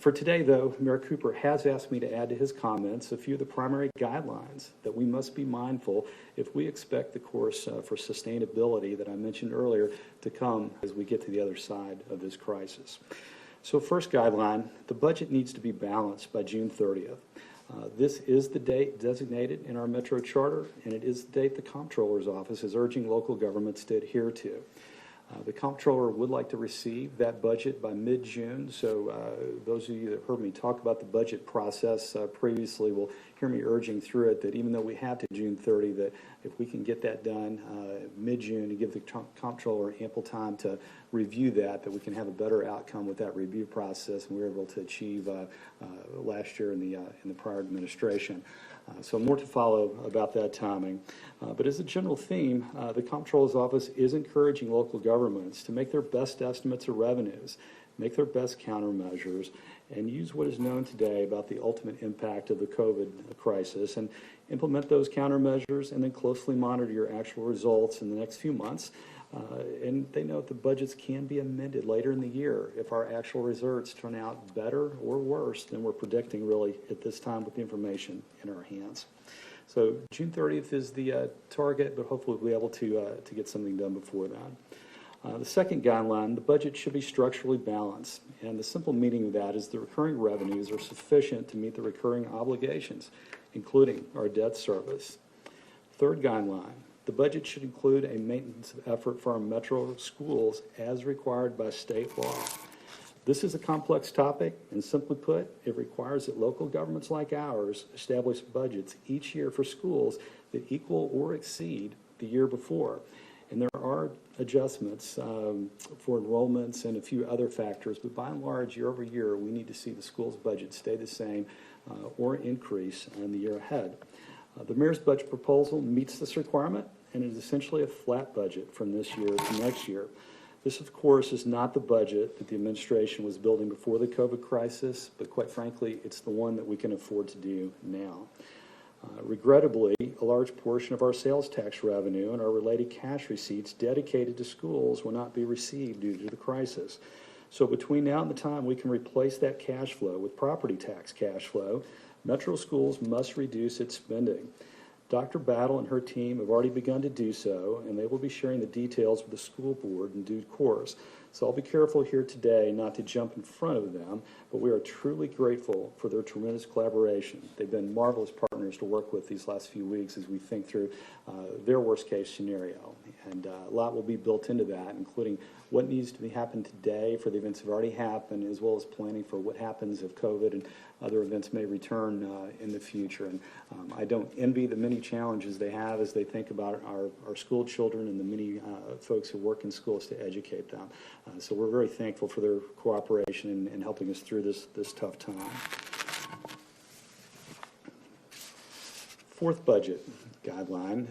For today, though, Mayor Cooper has asked me to add to his comments a few of the primary guidelines that we must be mindful if we expect the course for sustainability that I mentioned earlier to come as we get to the other side of this crisis. So first guideline, the budget needs to be balanced by June 30th. This is the date designated in our Metro Charter, and it is the date the Comptroller's Office is urging local governments to adhere to. The Comptroller would like to receive that budget by mid-June, so those of you that heard me talk about the budget process previously will hear me urging through it that even though we have to June 30, that if we can get that done mid-June to give the Comptroller ample time to review that we can have a better outcome with that review process and we were able to achieve last year in the prior administration. So more to follow about that timing. But as a general theme, the Comptroller's Office is encouraging local governments to make their best estimates of revenues, make their best countermeasures, and use what is known today about the ultimate impact of the COVID crisis and implement those countermeasures and then closely monitor your actual results in the next few months. And they note the budgets can be amended later in the year if our actual results turn out better or worse than we're predicting really at this time with the information in our hands. So June 30th is the target, but hopefully we'll be able to get something done before that. The second guideline, the budget should be structurally balanced. And the simple meaning of that is the recurring revenues are sufficient to meet the recurring obligations, including our debt service. Third guideline, the budget should include a maintenance effort for our Metro schools as required by state law. This is a complex topic, and simply put, it requires that local governments like ours establish budgets each year for schools that equal or exceed the year before. And there are adjustments for enrollments and a few other factors, but by and large, year over year, we need to see the school's budget stay the same or increase in the year ahead. The mayor's budget proposal meets this requirement, and it is essentially a flat budget from this year to next year. This, of course, is not the budget that the administration was building before the COVID crisis, but quite frankly, it's the one that we can afford to do now. Regrettably, a large portion of our sales tax revenue and our related cash receipts dedicated to schools will not be received due to the crisis. So between now and the time we can replace that cash flow with property tax cash flow, Metro Schools must reduce its spending. Dr. Battle and her team have already begun to do so, and they will be sharing the details with the school board in due course. So I'll be careful here today not to jump in front of them, but we are truly grateful for their tremendous collaboration. They've been marvelous partners to work with these last few weeks as we think through their worst-case scenario. And a lot will be built into that, including what needs to happen today for the events that have already happened, as well as planning for what happens if COVID and other events may return in the future. And I don't envy the many challenges they have as they think about our school children and the many folks who work in schools to educate them. So we're very thankful for their cooperation in helping us through this tough time. Fourth budget guideline,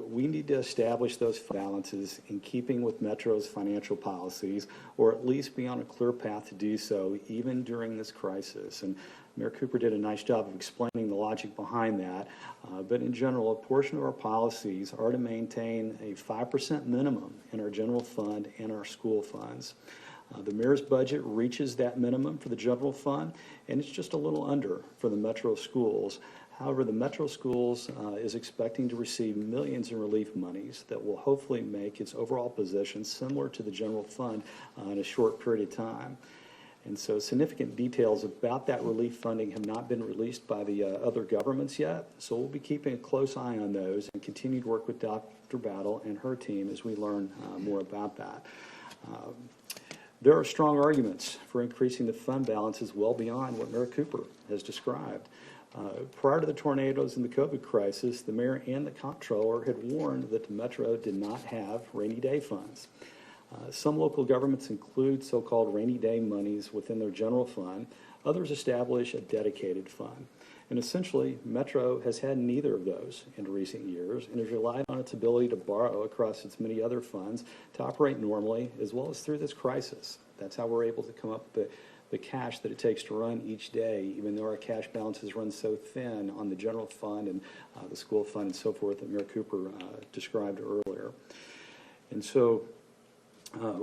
we need to establish those balances in keeping with Metro's financial policies, or at least be on a clear path to do so even during this crisis. And Mayor Cooper did a nice job of explaining the logic behind that, but in general, a portion of our policies are to maintain a 5% minimum in our general fund and our school funds. The mayor's budget reaches that minimum for the general fund, and it's just a little under for the Metro schools. However, the Metro schools is expecting to receive millions in relief monies that will hopefully make its overall position similar to the general fund in a short period of time. And so significant details about that relief funding have not been released by the other governments yet. So we'll be keeping a close eye on those and continue to work with Dr. Battle and her team as we learn more about that. There are strong arguments for increasing the fund balances well beyond what Mayor Cooper has described. Prior to the tornadoes and the COVID crisis, the mayor and the comptroller had warned that the Metro did not have rainy day funds. Some local governments include so-called rainy day monies within their general fund. Others establish a dedicated fund. And essentially, Metro has had neither of those in recent years and has relied on its ability to borrow across its many other funds to operate normally, as well as through this crisis. That's how we're able to come up with the cash that it takes to run each day, even though our cash balances run so thin on the general fund and the school fund and so forth that Mayor Cooper described earlier. And so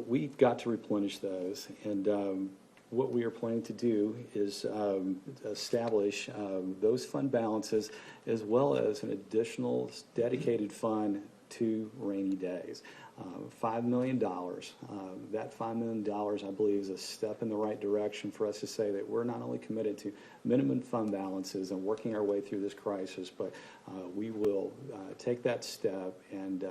we've got to replenish those, and what we are planning to do is establish those fund balances as well as an additional dedicated fund to rainy days. $5 million. That $5 million, I believe, is a step in the right direction for us to say that we're not only committed to minimum fund balances and working our way through this crisis, but we will take that step and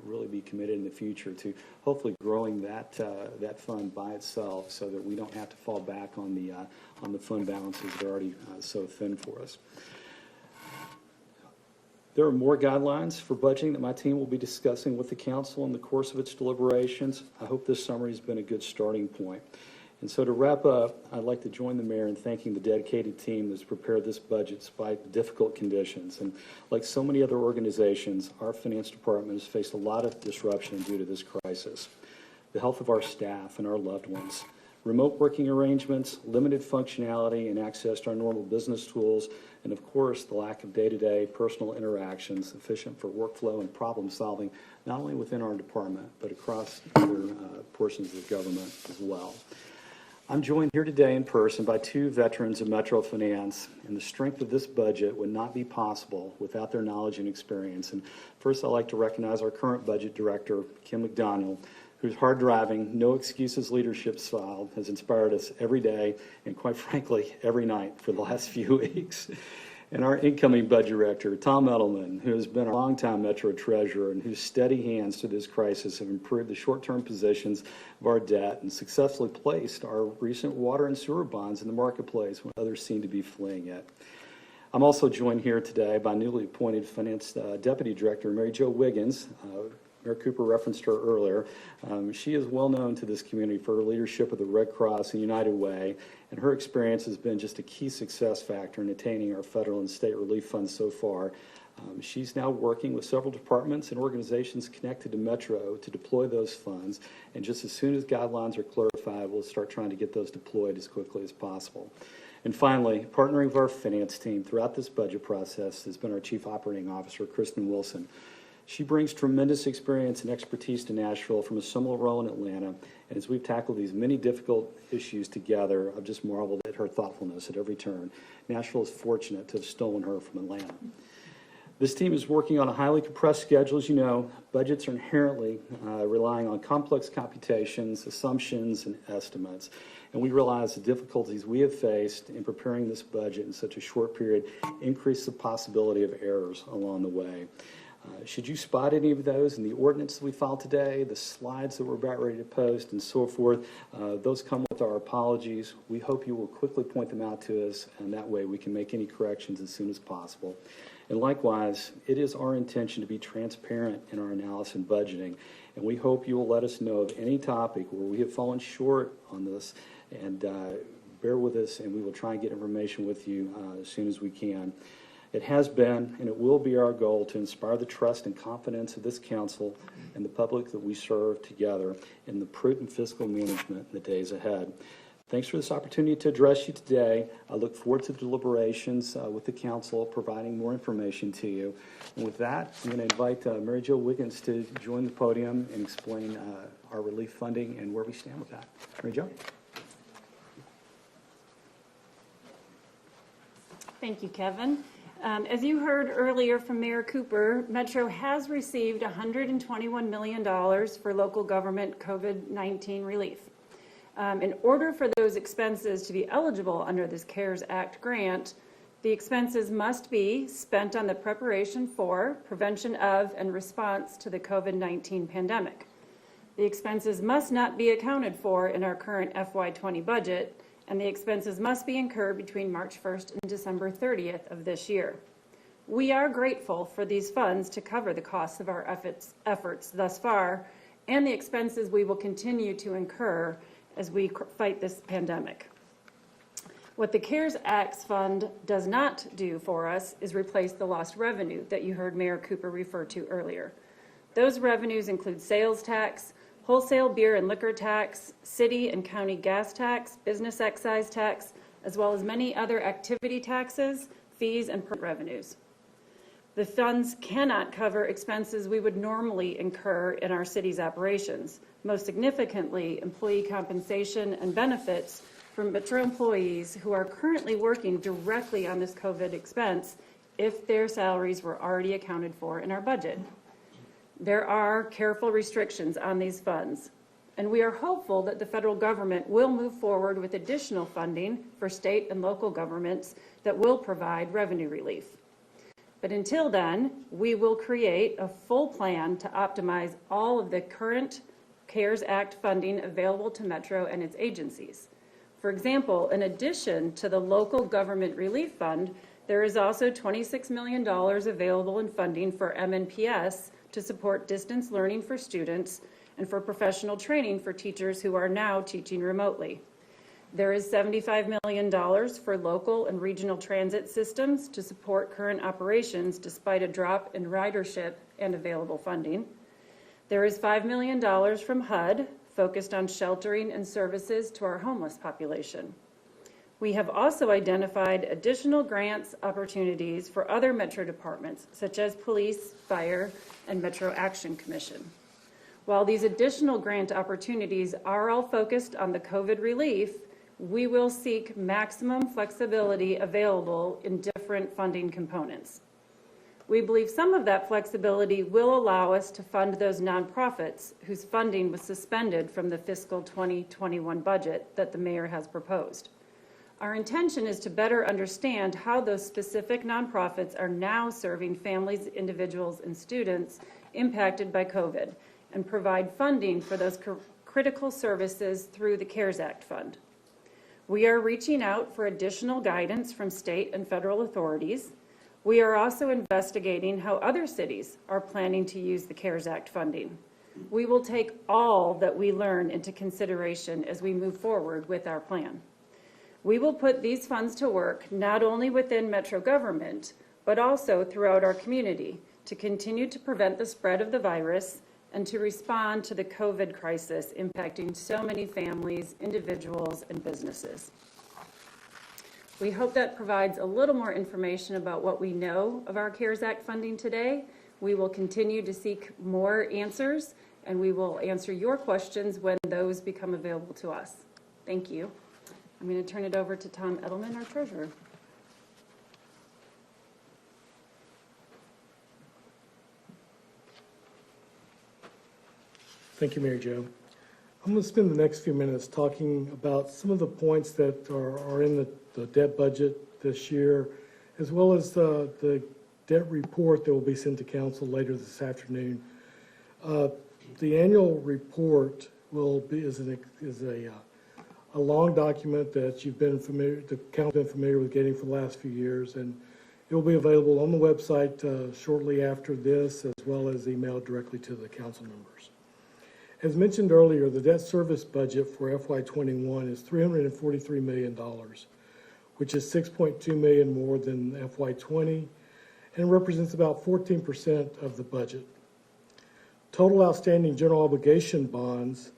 really be committed in the future to hopefully growing that fund by itself, so that we don't have to fall back on the fund balances that are already so thin for us. There are more guidelines for budgeting that my team will be discussing with the council in the course of its deliberations. I hope this summary has been a good starting point. And so to wrap up, I'd like to join the mayor in thanking the dedicated team that's prepared this budget despite difficult conditions. And like so many other organizations, our finance department has faced a lot of disruption due to this crisis. The health of our staff and our loved ones, remote working arrangements, limited functionality and access to our normal business tools, and of course the lack of day-to-day personal interactions sufficient for workflow and problem solving, not only within our department, but across other portions of the government as well. I'm joined here today in person by two veterans of Metro Finance, and the strength of this budget would not be possible without their knowledge and experience. And first, I'd like to recognize our current budget director, Kim McDonald, whose hard-driving, no-excuses leadership style has inspired us every day and, quite frankly, every night for the last few weeks. And our incoming budget director, Tom Edelman, who has been a longtime Metro treasurer and whose steady hands through this crisis have improved the short-term positions of our debt and successfully placed our recent water and sewer bonds in the marketplace when others seem to be fleeing it. I'm also joined here today by newly appointed Finance Deputy Director, Mary Jo Wiggins. Mayor Cooper referenced her earlier. She is well known to this community for her leadership of the Red Cross and United Way, and her experience has been just a key success factor in attaining our federal and state relief funds so far. She's now working with several departments and organizations connected to Metro to deploy those funds, and just as soon as guidelines are clarified, we'll start trying to get those deployed as quickly as possible. And finally, partnering with our finance team throughout this budget process has been our Chief Operating Officer, Kristen Wilson. She brings tremendous experience and expertise to Nashville from a similar role in Atlanta, and as we've tackled these many difficult issues together, I've just marveled at her thoughtfulness at every turn. Nashville is fortunate to have stolen her from Atlanta. This team is working on a highly compressed schedule. As you know, budgets are inherently relying on complex computations, assumptions, and estimates. And we realize the difficulties we have faced in preparing this budget in such a short period increase the possibility of errors along the way. Should you spot any of those in the ordinance that we filed today, the slides that we're about ready to post, and so forth, those come with our apologies. We hope you will quickly point them out to us, and that way we can make any corrections as soon as possible. And likewise, it is our intention to be transparent in our analysis and budgeting, and we hope you will let us know of any topic where we have fallen short on this, and bear with us, and we will try and get information with you as soon as we can. It has been and it will be our goal to inspire the trust and confidence of this council and the public that we serve together in the prudent fiscal management in the days ahead. Thanks for this opportunity to address you today. I look forward to the deliberations with the council, providing more information to you. And with that, I'm going to invite Mary Jo Wiggins to join the podium and explain our relief funding and where we stand with that. Mary Jo? Thank you, Kevin. As you heard earlier from Mayor Cooper, Metro has received $121 million for local government COVID-19 relief. In order for those expenses to be eligible under this CARES Act grant, the expenses must be spent on the preparation for, prevention of, and response to the COVID-19 pandemic. The expenses must not be accounted for in our current FY20 budget, and the expenses must be incurred between March 1st and December 30th of this year. We are grateful for these funds to cover the costs of our efforts thus far and the expenses we will continue to incur as we fight this pandemic. What the CARES Act fund does not do for us is replace the lost revenue that you heard Mayor Cooper refer to earlier. Those revenues include sales tax, wholesale beer and liquor tax, city and county gas tax, business excise tax, as well as many other activity taxes, fees, and permit revenues. The funds cannot cover expenses we would normally incur in our city's operations, most significantly employee compensation and benefits for Metro employees who are currently working directly on this COVID expense if their salaries were already accounted for in our budget. There are careful restrictions on these funds, and we are hopeful that the federal government will move forward with additional funding for state and local governments that will provide revenue relief. But until then, we will create a full plan to optimize all of the current CARES Act funding available to Metro and its agencies. For example, in addition to the local government relief fund, there is also $26 million available in funding for MNPS to support distance learning for students and for professional training for teachers who are now teaching remotely. There is $75 million for local and regional transit systems to support current operations despite a drop in ridership and available funding. There is $5 million from HUD focused on sheltering and services to our homeless population. We have also identified additional grants opportunities for other Metro departments, such as police, fire, and Metro Action Commission. While these additional grant opportunities are all focused on the COVID relief, we will seek maximum flexibility available in different funding components. We believe some of that flexibility will allow us to fund those nonprofits whose funding was suspended from the fiscal 2021 budget that the mayor has proposed. Our intention is to better understand how those specific nonprofits are now serving families, individuals, and students impacted by COVID and provide funding for those critical services through the CARES Act fund. We are reaching out for additional guidance from state and federal authorities. We are also investigating how other cities are planning to use the CARES Act funding. We will take all that we learn into consideration as we move forward with our plan. We will put these funds to work not only within Metro government, but also throughout our community to continue to prevent the spread of the virus and to respond to the COVID crisis impacting so many families, individuals, and businesses. We hope that provides a little more information about what we know of our CARES Act funding today. We will continue to seek more answers, and we will answer your questions when those become available to us. Thank you. I'm going to turn it over to Tom Edelman, our treasurer. Thank you, Mary Jo. I'm going to spend the next few minutes talking about some of the points that are in the debt budget this year, as well as the debt report that will be sent to council later this afternoon. The annual report is a long document that the council's been familiar with getting for the last few years, and it will be available on the website shortly after this, as well as emailed directly to the council members. As mentioned earlier, the debt service budget for FY21 is $343 million, which is $6.2 million more than FY20 and represents about 14% of the budget. Total outstanding general obligation bonds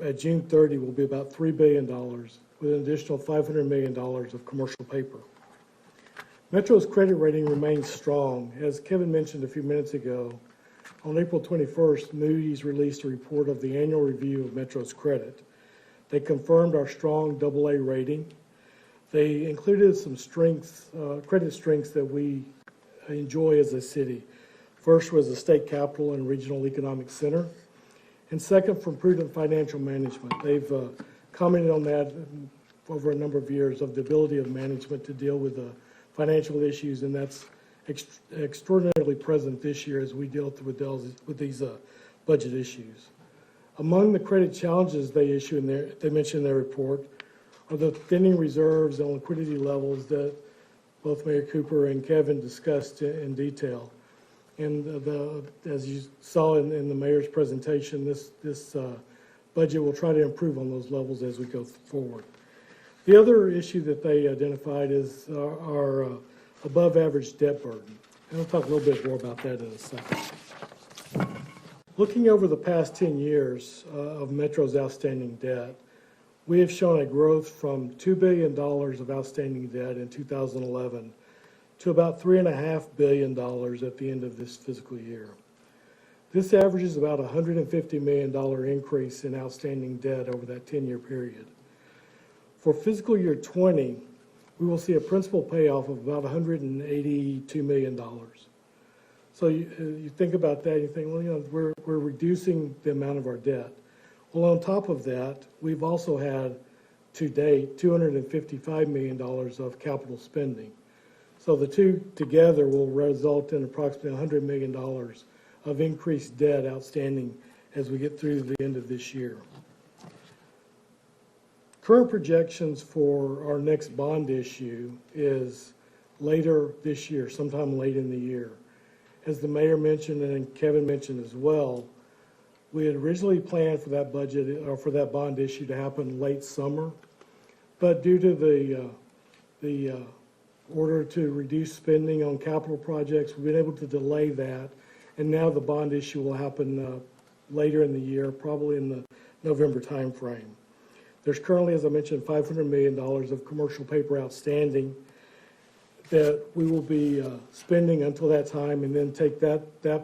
at June 30 will be about $3 billion, with an additional $500 million of commercial paper. Metro's credit rating remains strong. As Kevin mentioned a few minutes ago, on April 21st, Moody's released a report of the annual review of Metro's credit. They confirmed our strong AA rating. They included some credit strengths that we enjoy as a city. First was the state capital and regional economic center, and second, from prudent financial management. They've commented on that over a number of years, of the ability of management to deal with the financial issues, and that's extraordinarily present this year as we deal with these budget issues. Among the credit challenges they mention in their report are the thinning reserves and liquidity levels that both Mayor Cooper and Kevin discussed in detail. And as you saw in the mayor's presentation, this budget will try to improve on those levels as we go forward. The other issue that they identified is our above average debt burden. And I'll talk a little bit more about that in a second. Looking over the past 10 years of Metro's outstanding debt, we have shown a growth from $2 billion of outstanding debt in 2011 to about $3.5 billion at the end of this fiscal year. This averages about a $150 million increase in outstanding debt over that 10-year period. For fiscal year 20, we will see a principal payoff of about $182 million. So you think about that, you think, well, we're reducing the amount of our debt. Well, on top of that, we've also had, to date, $255 million of capital spending. So the two together will result in approximately $100 million of increased debt outstanding as we get through the end of this year. Current projections for our next bond issue is later this year, sometime late in the year. As the mayor mentioned and Kevin mentioned as well, we had originally planned for that budget or for that bond issue to happen late summer, but due to the order to reduce spending on capital projects, we've been able to delay that, and now the bond issue will happen later in the year, probably in the November timeframe. There's currently, as I mentioned, $500 million of commercial paper outstanding that we will be spending until that time, and then take that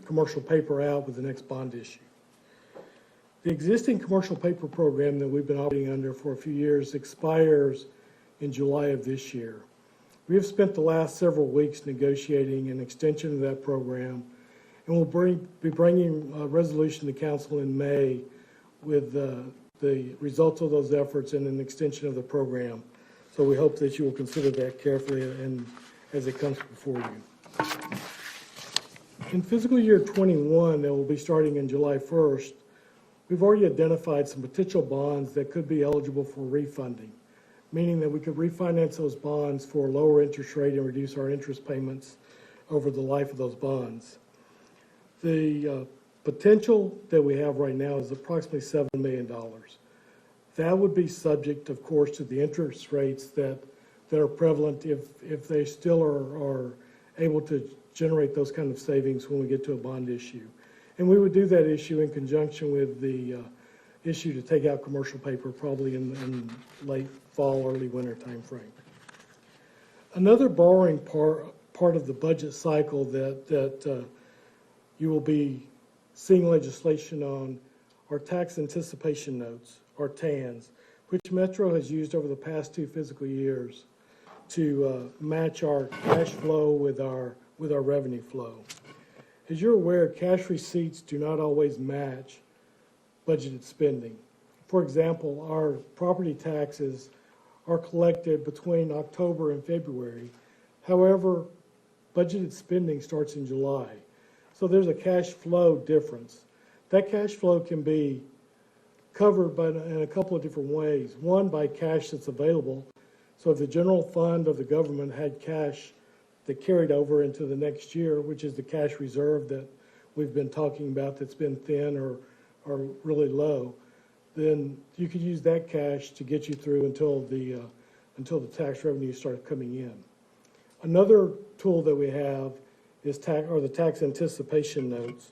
commercial paper out with the next bond issue. The existing commercial paper program that we've been operating under for a few years expires in July of this year. We have spent the last several weeks negotiating an extension of that program, and we'll be bringing a resolution to council in May with the results of those efforts and an extension of the program. So we hope that you will consider that carefully and as it comes before you. In fiscal year 21, that will be starting in July 1st, we've already identified some potential bonds that could be eligible for refunding, meaning that we could refinance those bonds for a lower interest rate and reduce our interest payments over the life of those bonds. The potential that we have right now is approximately $7 million. That would be subject, of course, to the interest rates that that are prevalent if they still are able to generate those kind of savings when we get to a bond issue. And we would do that issue in conjunction with the issue to take out commercial paper probably in late fall, early winter timeframe. Another borrowing part of the budget cycle that you will be seeing legislation on are tax anticipation notes, or TANs, which Metro has used over the past 2 fiscal years to match our cash flow with our revenue flow. As you're aware, cash receipts do not always match budgeted spending. For example, our property taxes are collected between October and February. However, budgeted spending starts in July. So there's a cash flow difference. That cash flow can be covered in a couple of different ways. One, by cash that's available. So if the general fund of the government had cash that carried over into the next year, which is the cash reserve that we've been talking about that's been thin or really low, then you could use that cash to get you through until the tax revenues start coming in. Another tool that we have is the tax anticipation notes,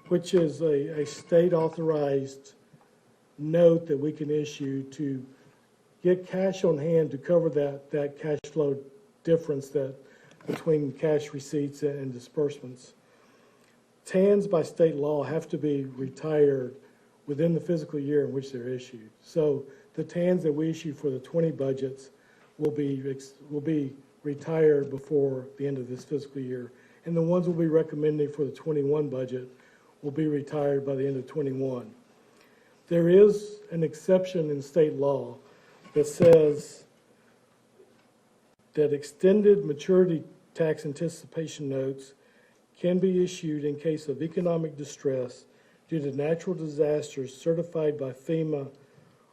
which is a state-authorized note that we can issue to get cash on hand to cover that cash flow difference between cash receipts and disbursements. TANs by state law have to be retired within the fiscal year in which they're issued. So the TANs that we issue for the 20 budgets will be retired before the end of this fiscal year, and the ones we'll be recommending for the 21 budget will be retired by the end of 21. There is an exception in state law that says that extended maturity tax anticipation notes can be issued in case of economic distress due to natural disasters certified by FEMA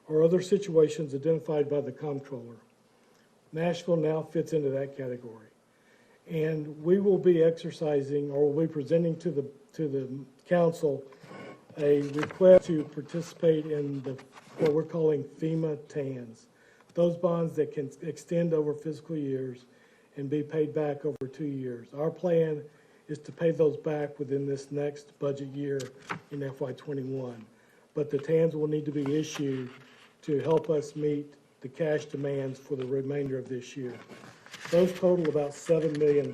or other situations identified by the comptroller. Nashville now fits into that category. And we will be exercising, or will be presenting to the council a request to participate in what we're calling FEMA TANs. Those bonds that can extend over fiscal years and be paid back over 2 years. Our plan is to pay those back within this next budget year in FY21. But the TANs will need to be issued to help us meet the cash demands for the remainder of this year. Those total about $7 million.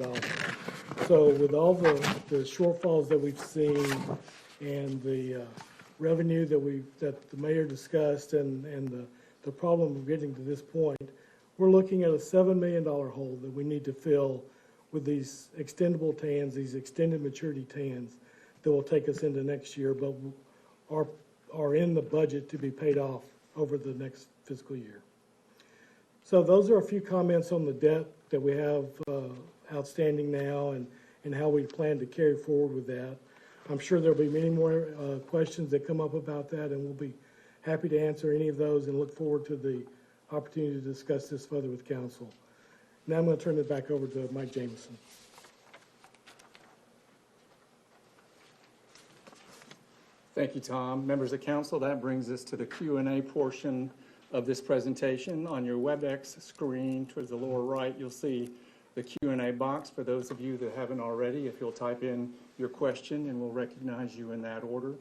So with all the shortfalls that we've seen and the revenue that the mayor discussed and the problem of getting to this point, we're looking at a $7 million hole that we need to fill with these extendable TANs, these extended maturity TANs that will take us into next year, but are in the budget to be paid off over the next fiscal year. So those are a few comments on the debt that we have outstanding now and how we plan to carry forward with that. I'm sure there'll be many more questions that come up about that, and we'll be happy to answer any of those and look forward to the opportunity to discuss this further with council. Now I'm going to turn it back over to Mike Jameson. Thank you, Tom. Members of council, that brings us to the Q&A portion of this presentation. On your WebEx screen towards the lower right, you'll see the Q&A box. For those of you that haven't already, if you'll type in your question and we'll recognize you in that order.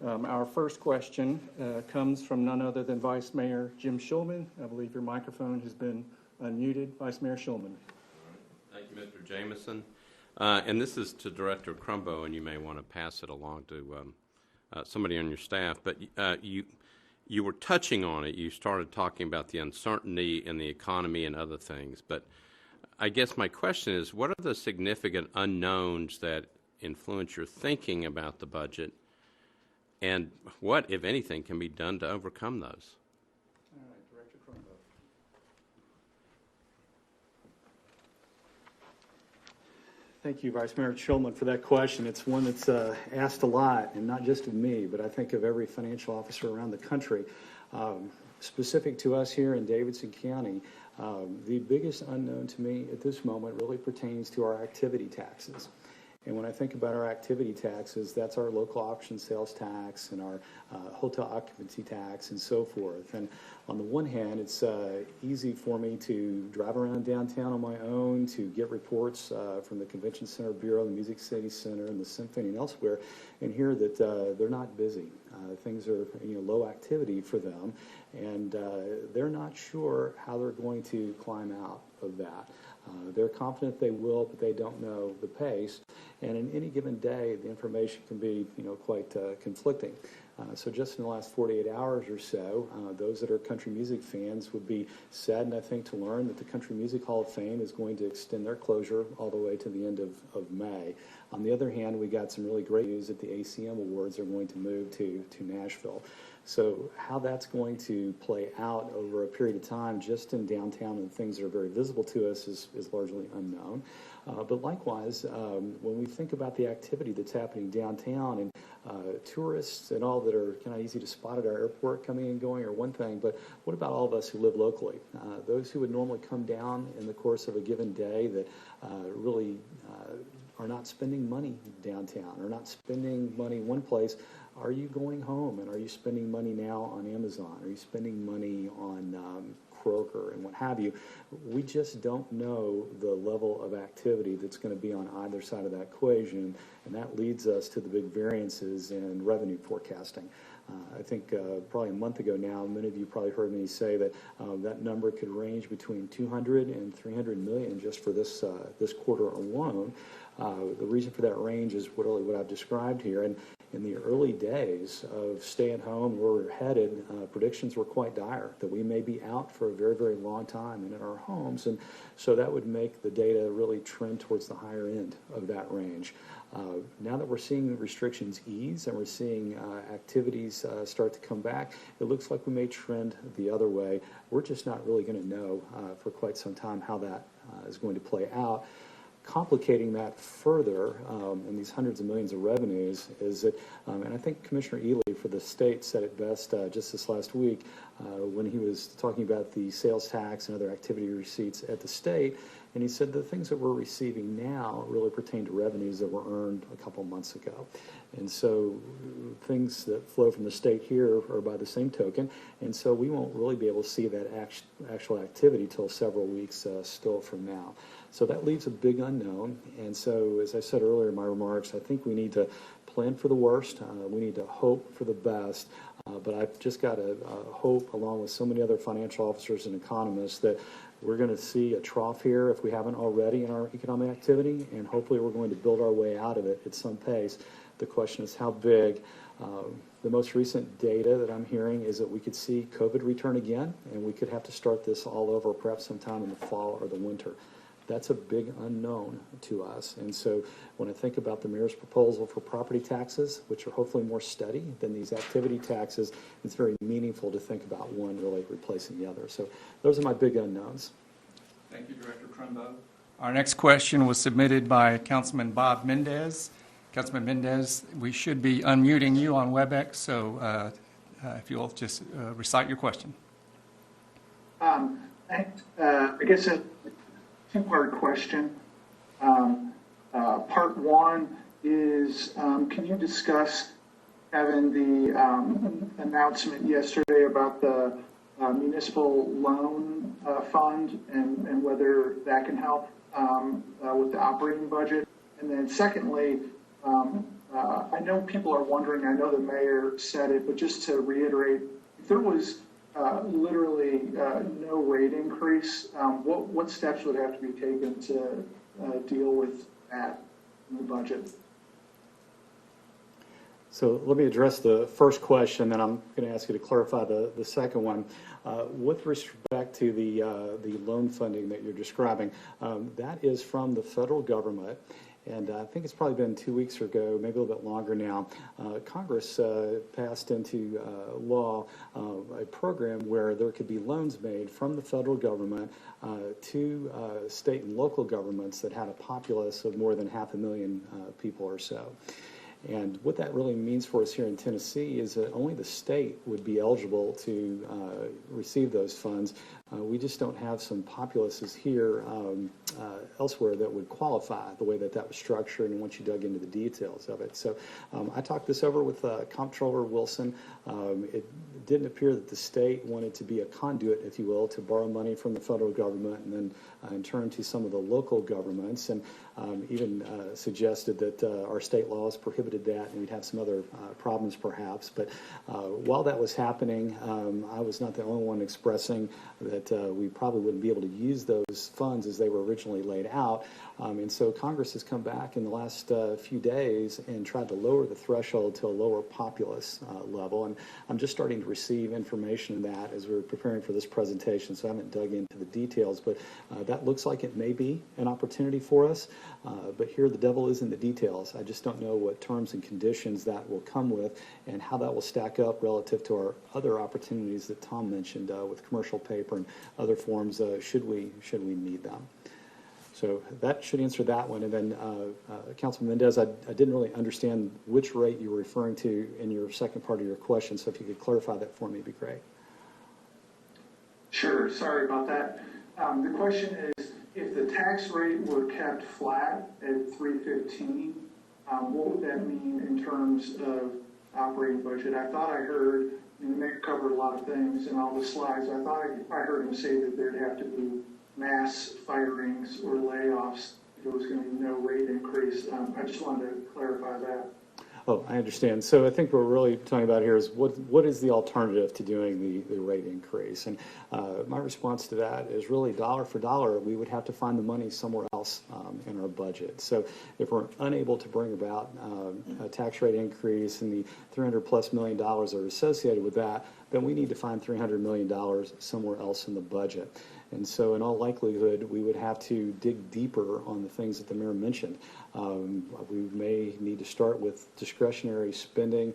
Our first question comes from none other than Vice Mayor Jim Shulman. I believe your microphone has been unmuted. Vice Mayor Shulman. Thank you, Mr. Jameson. And this is to Director Crumbo, and you may want to pass it along to somebody on your staff. But you were touching on it. You started talking about the uncertainty in the economy and other things. But I guess my question is, what are the significant unknowns that influence your thinking about the budget? And what, if anything, can be done to overcome those? All right, Director Crumbo. Thank you, Vice Mayor Shulman, for that question. It's one that's asked a lot, and not just of me, but I think of every financial officer around the country. Specific to us here in Davidson County, the biggest unknown to me at this moment really pertains to our activity taxes. And when I think about our activity taxes, that's our local auction sales tax and our hotel occupancy tax and so forth. And on the one hand, it's easy for me to drive around downtown on my own, to get reports from the Convention Center Bureau, the Music City Center, and the Symphony and elsewhere, and hear that they're not busy. Things are low activity for them, and they're not sure how they're going to climb out of that. They're confident they will, but they don't know the pace. And in any given day, the information can be, quite conflicting. So just in the last 48 hours or so, those that are country music fans would be saddened, I think, to learn that the Country Music Hall of Fame is going to extend their closure all the way to the end of May. On the other hand, we got some really great news that the ACM Awards are going to move to Nashville. So how that's going to play out over a period of time just in downtown and things that are very visible to us is largely unknown. But likewise, when we think about the activity that's happening downtown and tourists and all that are kind of easy to spot at our airport coming and going are one thing, but what about all of us who live locally? Those who would normally come down in the course of a given day that really are not spending money downtown, are not spending money one place. Are you going home, and are you spending money now on Amazon? Are you spending money on Kroger and what have you? We just don't know the level of activity that's going to be on either side of that equation, and that leads us to the big variances in revenue forecasting. I think probably a month ago now, many of you probably heard me say that that number could range between 200 and 300 million just for this quarter alone. The reason for that range is really what I've described here. And in the early days of stay-at-home, where we're headed, predictions were quite dire, that we may be out for a very, very long time and in our homes. And so that would make the data really trend towards the higher end of that range. Now that we're seeing restrictions ease and we're seeing activities start to come back, it looks like we may trend the other way. We're just not really going to know for quite some time how that is going to play out. Complicating that further in these hundreds of millions of revenues is that, and I think Commissioner Ely for the state said it best just this last week when he was talking about the sales tax and other activity receipts at the state, and he said the things that we're receiving now really pertain to revenues that were earned a couple months ago. And so things that flow from the state here are by the same token, and so we won't really be able to see that actual activity till several weeks still from now. So that leaves a big unknown, and so as I said earlier in my remarks, I think we need to plan for the worst, we need to hope for the best, but I've just got to hope, along with so many other financial officers and economists, that we're going to see a trough here, if we haven't already, in our economic activity, and hopefully we're going to build our way out of it at some pace. The question is how big. The most recent data that I'm hearing is that we could see COVID return again, and we could have to start this all over perhaps sometime in the fall or the winter. That's a big unknown to us. And so when I think about the mayor's proposal for property taxes, which are hopefully more steady than these activity taxes, it's very meaningful to think about one really replacing the other. So those are my big unknowns. Thank you, Director Crumbo. Our next question was submitted by Councilman Bob Mendez. Councilman Mendez, we should be unmuting you on WebEx, so if you'll just recite your question. I guess a two-part question. Part one is, can you discuss, Kevin, the announcement yesterday about the municipal loan fund and whether that can help with the operating budget? And then secondly, I know people are wondering, I know the mayor said it, but just to reiterate, if there was literally no rate increase, what steps would have to be taken to deal with that in the budget? So let me address the first question, and I'm going to ask you to clarify the second one. With respect to the loan funding that you're describing, that is from the federal government. And I think it's probably been 2 weeks ago, maybe a little bit longer now, Congress passed into law a program where there could be loans made from the federal government to state and local governments that had a populace of more than 500,000 people or so. And what that really means for us here in Tennessee is that only the state would be eligible to receive those funds. We just don't have some populaces here elsewhere that would qualify the way that that was structured and once you dug into the details of it. So I talked this over with Comptroller Wilson. It didn't appear that the state wanted to be a conduit, if you will, to borrow money from the federal government and then in turn to some of the local governments, and even suggested that our state laws prohibited that and we'd have some other problems perhaps. But while that was happening, I was not the only one expressing that we probably wouldn't be able to use those funds as they were originally laid out. And so Congress has come back in the last few days and tried to lower the threshold to a lower populace level. And I'm just starting to receive information on that as we're preparing for this presentation, so I haven't dug into the details, but that looks like it may be an opportunity for us. But here the devil is in the details. I just don't know what terms and conditions that will come with and how that will stack up relative to our other opportunities that Tom mentioned with commercial paper and other forms should we need them. So that should answer that one. And then Councilman Mendez, I didn't really understand which rate you were referring to in your second part of your question, so if you could clarify that for me, it'd be great. Sure, sorry about that. The question is, if the tax rate were kept flat at 315, what would that mean in terms of operating budget? I thought I heard, and the mayor covered a lot of things in all the slides, I thought I heard him say that there'd have to be mass firings or layoffs if there was going to be no rate increase. I just wanted to clarify that. Oh, I understand. So I think what we're really talking about here is what is the alternative to doing the rate increase? And my response to that is really dollar for dollar, we would have to find the money somewhere else in our budget. So if we're unable to bring about a tax rate increase and the $300+ million are associated with that, then we need to find $300 million somewhere else in the budget. And so in all likelihood, we would have to dig deeper on the things that the mayor mentioned. We may need to start with discretionary spending,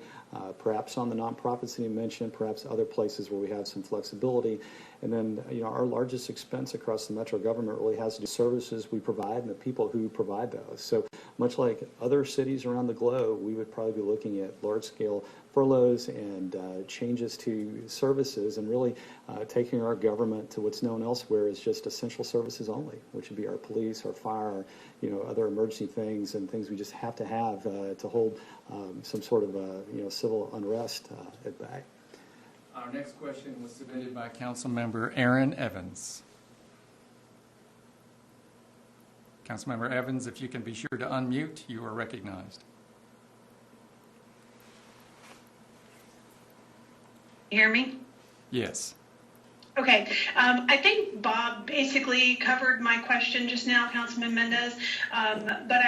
perhaps on the nonprofits that he mentioned, perhaps other places where we have some flexibility. And then, our largest expense across the metro government really has to do with services we provide and the people who provide those. So much like other cities around the globe, we would probably be looking at large-scale furloughs and changes to services and really taking our government to what's known elsewhere as just essential services only, which would be our police, our fire, other emergency things and things we just have to hold some sort of civil unrest at bay. Our next question was submitted by Councilmember Aaron Evans. Councilmember Evans, if you can be sure to unmute, you are recognized. You hear me? Yes. Okay. I think Bob basically covered my question just now, Councilman Mendez. But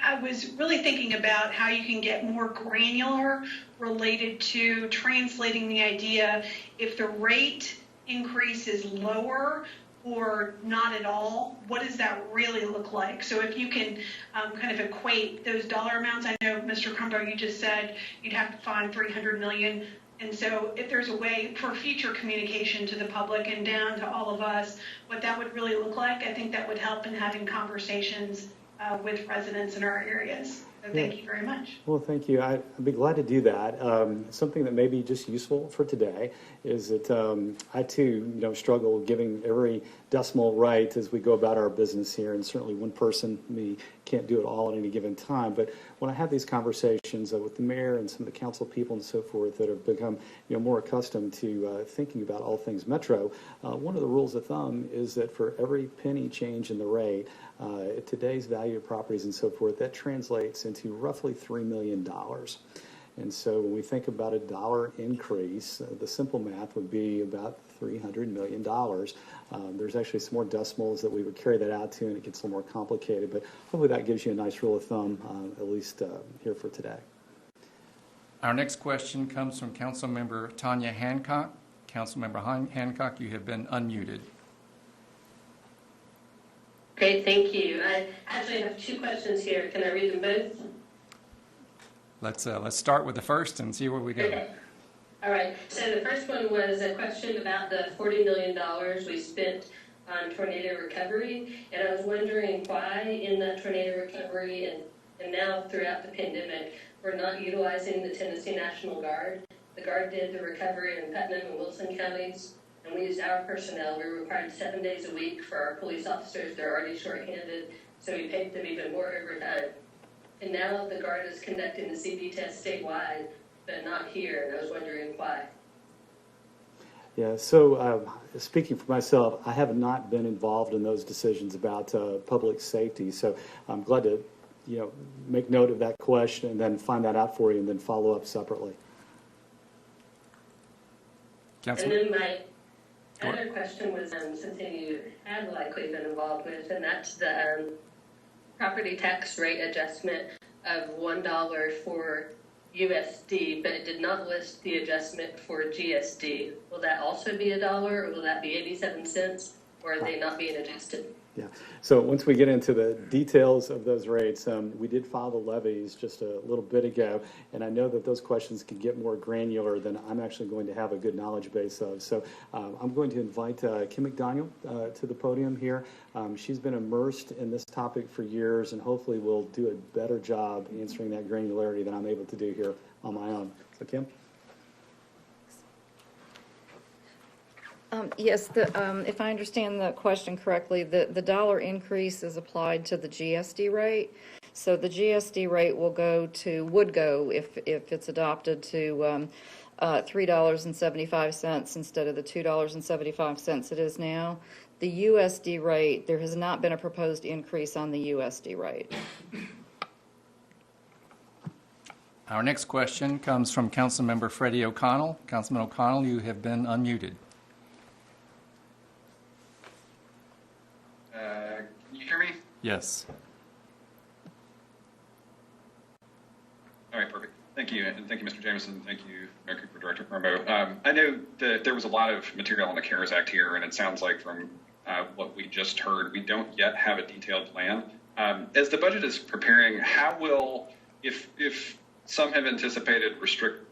I was really thinking about how you can get more granular related to translating the idea if the rate increase is lower or not at all, what does that really look like? So if you can kind of equate those dollar amounts, I know, Mr. Crumbo, you just said you'd have to find $300 million. And so if there's a way for future communication to the public and down to all of us, what that would really look like, I think that would help in having conversations with residents in our areas. So thank you very much. Well, thank you. I'd be glad to do that. Something that may be just useful for today is that I too, struggle giving every decimal right as we go about our business here, and certainly one person, me, can't do it all at any given time. But when I have these conversations with the mayor and some of the council people and so forth that have become more accustomed to thinking about all things metro, one of the rules of thumb is that for every penny change in the rate, at today's value of properties and so forth, that translates into roughly $3 million. And so when we think about a dollar increase, the simple math would be about $300 million. There's actually some more decimals that we would carry that out to, and it gets a little more complicated. But hopefully that gives you a nice rule of thumb, at least here for today. Our next question comes from Councilmember Tanya Hancock. Councilmember Hancock, you have been unmuted. Great, thank you. I actually have two questions here. Can I read them both? Let's start with the first and see where we go. Okay. All right. So the first one was a question about the $40 million we spent on tornado recovery, and I was wondering why in that tornado recovery and And now, throughout the pandemic, we're not utilizing the Tennessee National Guard. The Guard did the recovery in Putnam and Wilson counties, and we used our personnel. We were required 7 days a week for our police officers. They're already shorthanded, so we paid them even more overtime. And now the Guard is conducting the CB test statewide, but not here, and I was wondering why. Yeah, so speaking for myself, I have not been involved in those decisions about public safety, so I'm glad to, make note of that question and then find that out for you and then follow up separately. And then my other question was something you had likely been involved with, and that's the property tax rate adjustment of $1 for USD, but it did not list the adjustment for GSD. Will that also be $1, or will that be 87 cents, or are they not being adjusted? Yeah. So once we get into the details of those rates, we did file the levies just a little bit ago, and I know that those questions can get more granular than I'm actually going to have a good knowledge base of. So I'm going to invite Kim McDaniel to the podium here. She's been immersed in this topic for years, and hopefully will do a better job answering that granularity than I'm able to do here on my own. So Kim? Yes, if I understand the question correctly, the dollar increase is applied to the GSD rate. So the GSD rate would go, if it's adopted, to $3.75 instead of the $2.75 it is now. The USD rate, there has not been a proposed increase on the USD rate. Our next question comes from Councilmember Freddie O'Connell. Councilman O'Connell, you have been unmuted. Can you hear me? Yes. All right, perfect. Thank you, and thank you, Mr. Jameson. Thank you, Mayor Cooper, Director Crumbo. I know that there was a lot of material on the CARES Act here, and it sounds like from what we just heard, we don't yet have a detailed plan. As the budget is preparing, how will, if some have anticipated restrictions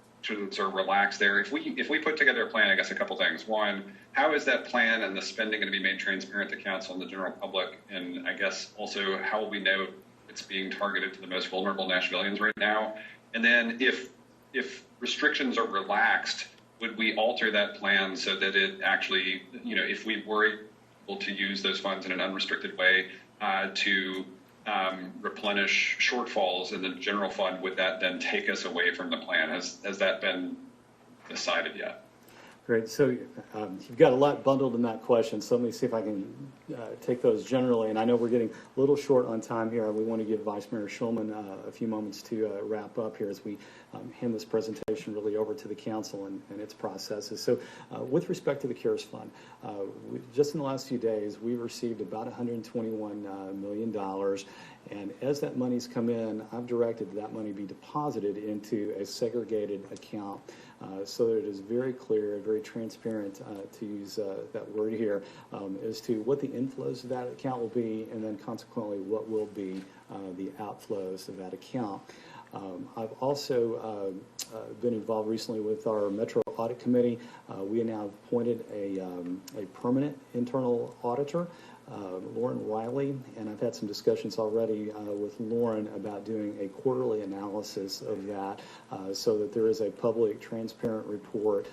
or relaxed there, if we put together a plan, I guess a couple things. One, how is that plan and the spending going to be made transparent to council and the general public? And I guess also, how will we know it's being targeted to the most vulnerable Nashvillians right now? And then if restrictions are relaxed, would we alter that plan so that it actually, if we were able to use those funds in an unrestricted way to replenish shortfalls in the general fund, would that then take us away from the plan? Has that been decided yet? Great. So you've got a lot bundled in that question, so let me see if I can take those generally. And I know we're getting a little short on time here. We want to give Vice Mayor Schulman a few moments to wrap up here as we hand this presentation really over to the council and its processes. So with respect to the CARES Fund, just in the last few days, we received about $121 million. And as that money's come in, I've directed that money be deposited into a segregated account so that it is very clear, very transparent, to use that word here, as to what the inflows of that account will be, and then consequently what will be the outflows of that account. I've also been involved recently with our Metro Audit Committee. We have now appointed a permanent internal auditor, Lauren Riley, and I've had some discussions already with Lauren about doing a quarterly analysis of that so that there is a public, transparent report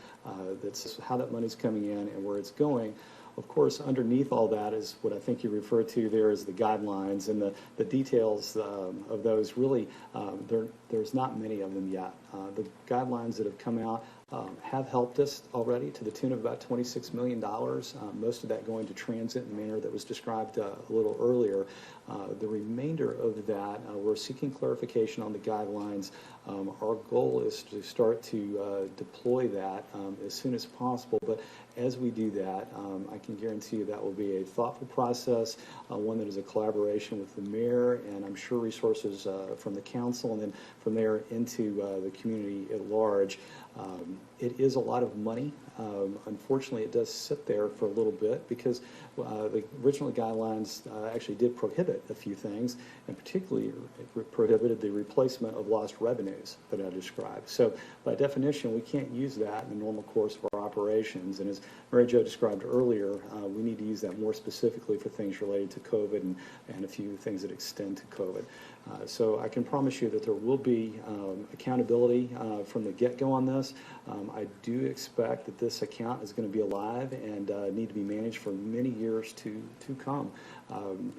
that's how that money's coming in and where it's going. Of course, underneath all that is what I think you referred to there as the guidelines, and the details of those really, there's not many of them yet. The guidelines that have come out have helped us already to the tune of about $26 million, most of that going to transit in the manner that was described a little earlier. The remainder of that, we're seeking clarification on the guidelines. Our goal is to start to deploy that as soon as possible, but as we do that, I can guarantee you that will be a thoughtful process, one that is a collaboration with the mayor, and I'm sure resources from the council, and then from there into the community at large. It is a lot of money. Unfortunately, it does sit there for a little bit because the original guidelines actually did prohibit a few things, and particularly it prohibited the replacement of lost revenues that I described. So by definition, we can't use that in the normal course of our operations. And as Mary Jo described earlier, we need to use that more specifically for things related to COVID and a few things that extend to COVID. So I can promise you that there will be accountability from the get-go on this. I do expect that this account is going to be alive and need to be managed for many years to come.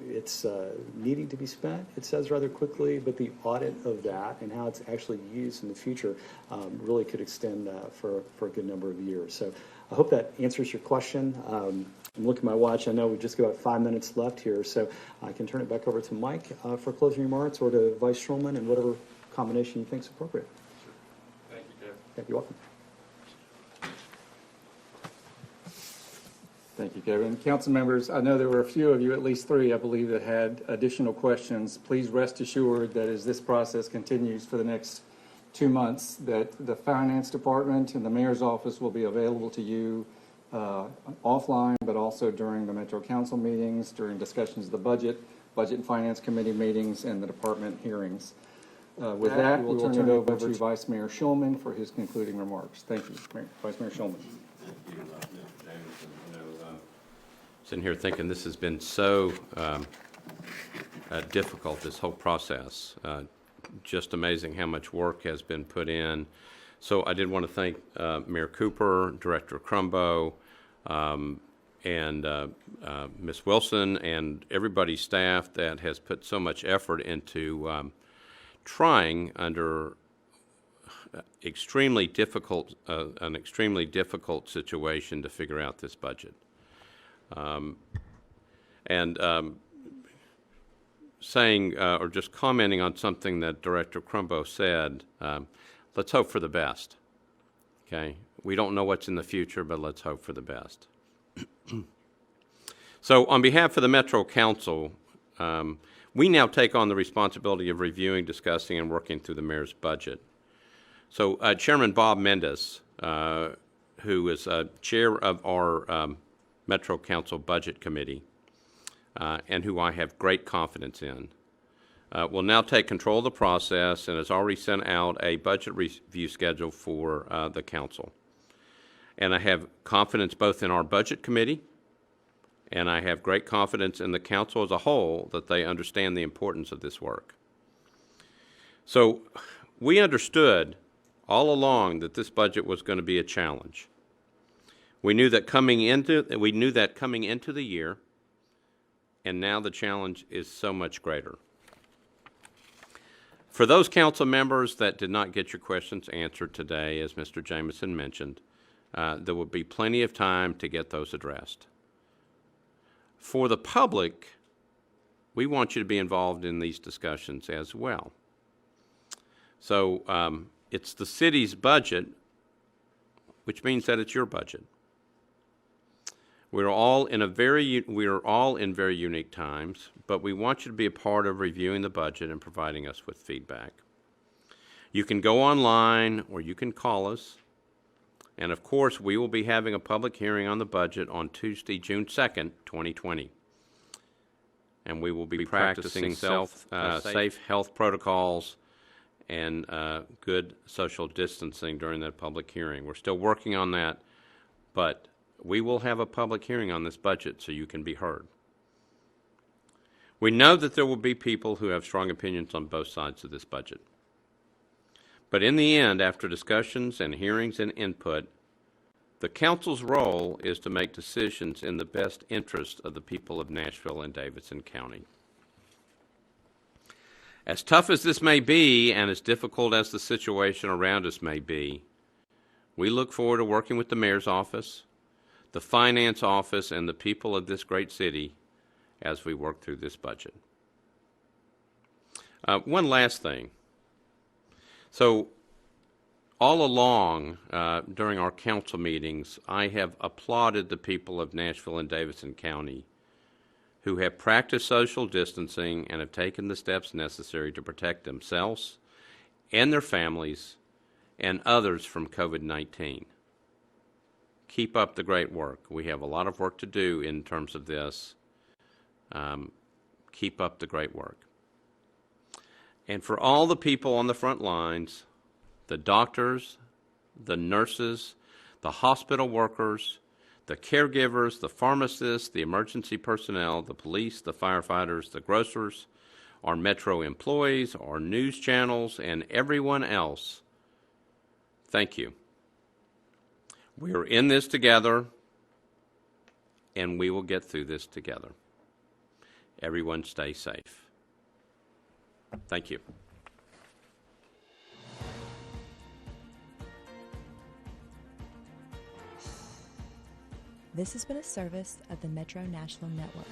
It's needing to be spent, it says rather quickly, but the audit of that and how it's actually used in the future really could extend for a good number of years. So I hope that answers your question. I'm looking at my watch. I know we've just got about 5 minutes left here, so I can turn it back over to Mike for closing remarks, or to Vice Schulman, and whatever combination you think is appropriate. Thank you, Jeff. Yeah, you're welcome. Thank you, Kevin. Council members, I know there were a few of you, at least 3, I believe, that had additional questions. Please rest assured that as this process continues for the next 2 months, that the Finance Department and the Mayor's Office will be available to you offline, but also during the Metro Council meetings, during discussions of the Budget and Finance Committee meetings, and the department hearings. With that, we'll turn it over to Vice Mayor Schulman for his concluding remarks. Thank you, Vice Mayor Schulman. Thank you, Mr. Jameson. Sitting here thinking this has been so difficult, this whole process. Just amazing how much work has been put in. So I did want to thank Mayor Cooper, Director Crumbo, and Ms. Wilson, and everybody's staff that has put so much effort into trying under an extremely difficult situation to figure out this budget. Saying or just commenting on something that Director Crumbo said, let's hope for the best, okay? We don't know what's in the future, but let's hope for the best. So on behalf of the Metro Council, we now take on the responsibility of reviewing, discussing, and working through the mayor's budget. So Chairman Bob Mendez, who is chair of our Metro Council Budget Committee, and who I have great confidence in, will now take control of the process and has already sent out a budget review schedule for the council. And I have confidence both in our budget committee, and I have great confidence in the council as a whole that they understand the importance of this work. So we understood all along that this budget was going to be a challenge. We knew that coming into the year, and now the challenge is so much greater. For those council members that did not get your questions answered today, as Mr. Jameson mentioned, there will be plenty of time to get those addressed. For the public, we want you to be involved in these discussions as well. So it's the city's budget, which means that it's your budget. We are all in very unique times, but we want you to be a part of reviewing the budget and providing us with feedback. You can go online or you can call us. And of course, we will be having a public hearing on the budget on Tuesday, June 2nd, 2020. And we will be practicing safe health protocols and good social distancing during that public hearing. We're still working on that, but we will have a public hearing on this budget so you can be heard. We know that there will be people who have strong opinions on both sides of this budget. But in the end, after discussions and hearings and input, the council's role is to make decisions in the best interest of the people of Nashville and Davidson County. As tough as this may be, and as difficult as the situation around us may be, we look forward to working with the mayor's office, the finance office, and the people of this great city as we work through this budget. One last thing. So all along during our council meetings, I have applauded the people of Nashville and Davidson County who have practiced social distancing and have taken the steps necessary to protect themselves and their families and others from COVID-19. Keep up the great work. We have a lot of work to do in terms of this. Keep up the great work. And for all the people on the front lines, the doctors, the nurses, the hospital workers, the caregivers, the pharmacists, the emergency personnel, the police, the firefighters, the grocers, our Metro employees, our news channels, and everyone else, thank you. We are in this together, and we will get through this together. Everyone stay safe. Thank you. This has been a service of the Metro Nashville Network.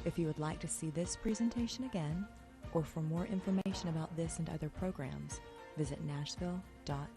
If you would like to see this presentation again, or for more information about this and other programs, visit nashville.gov.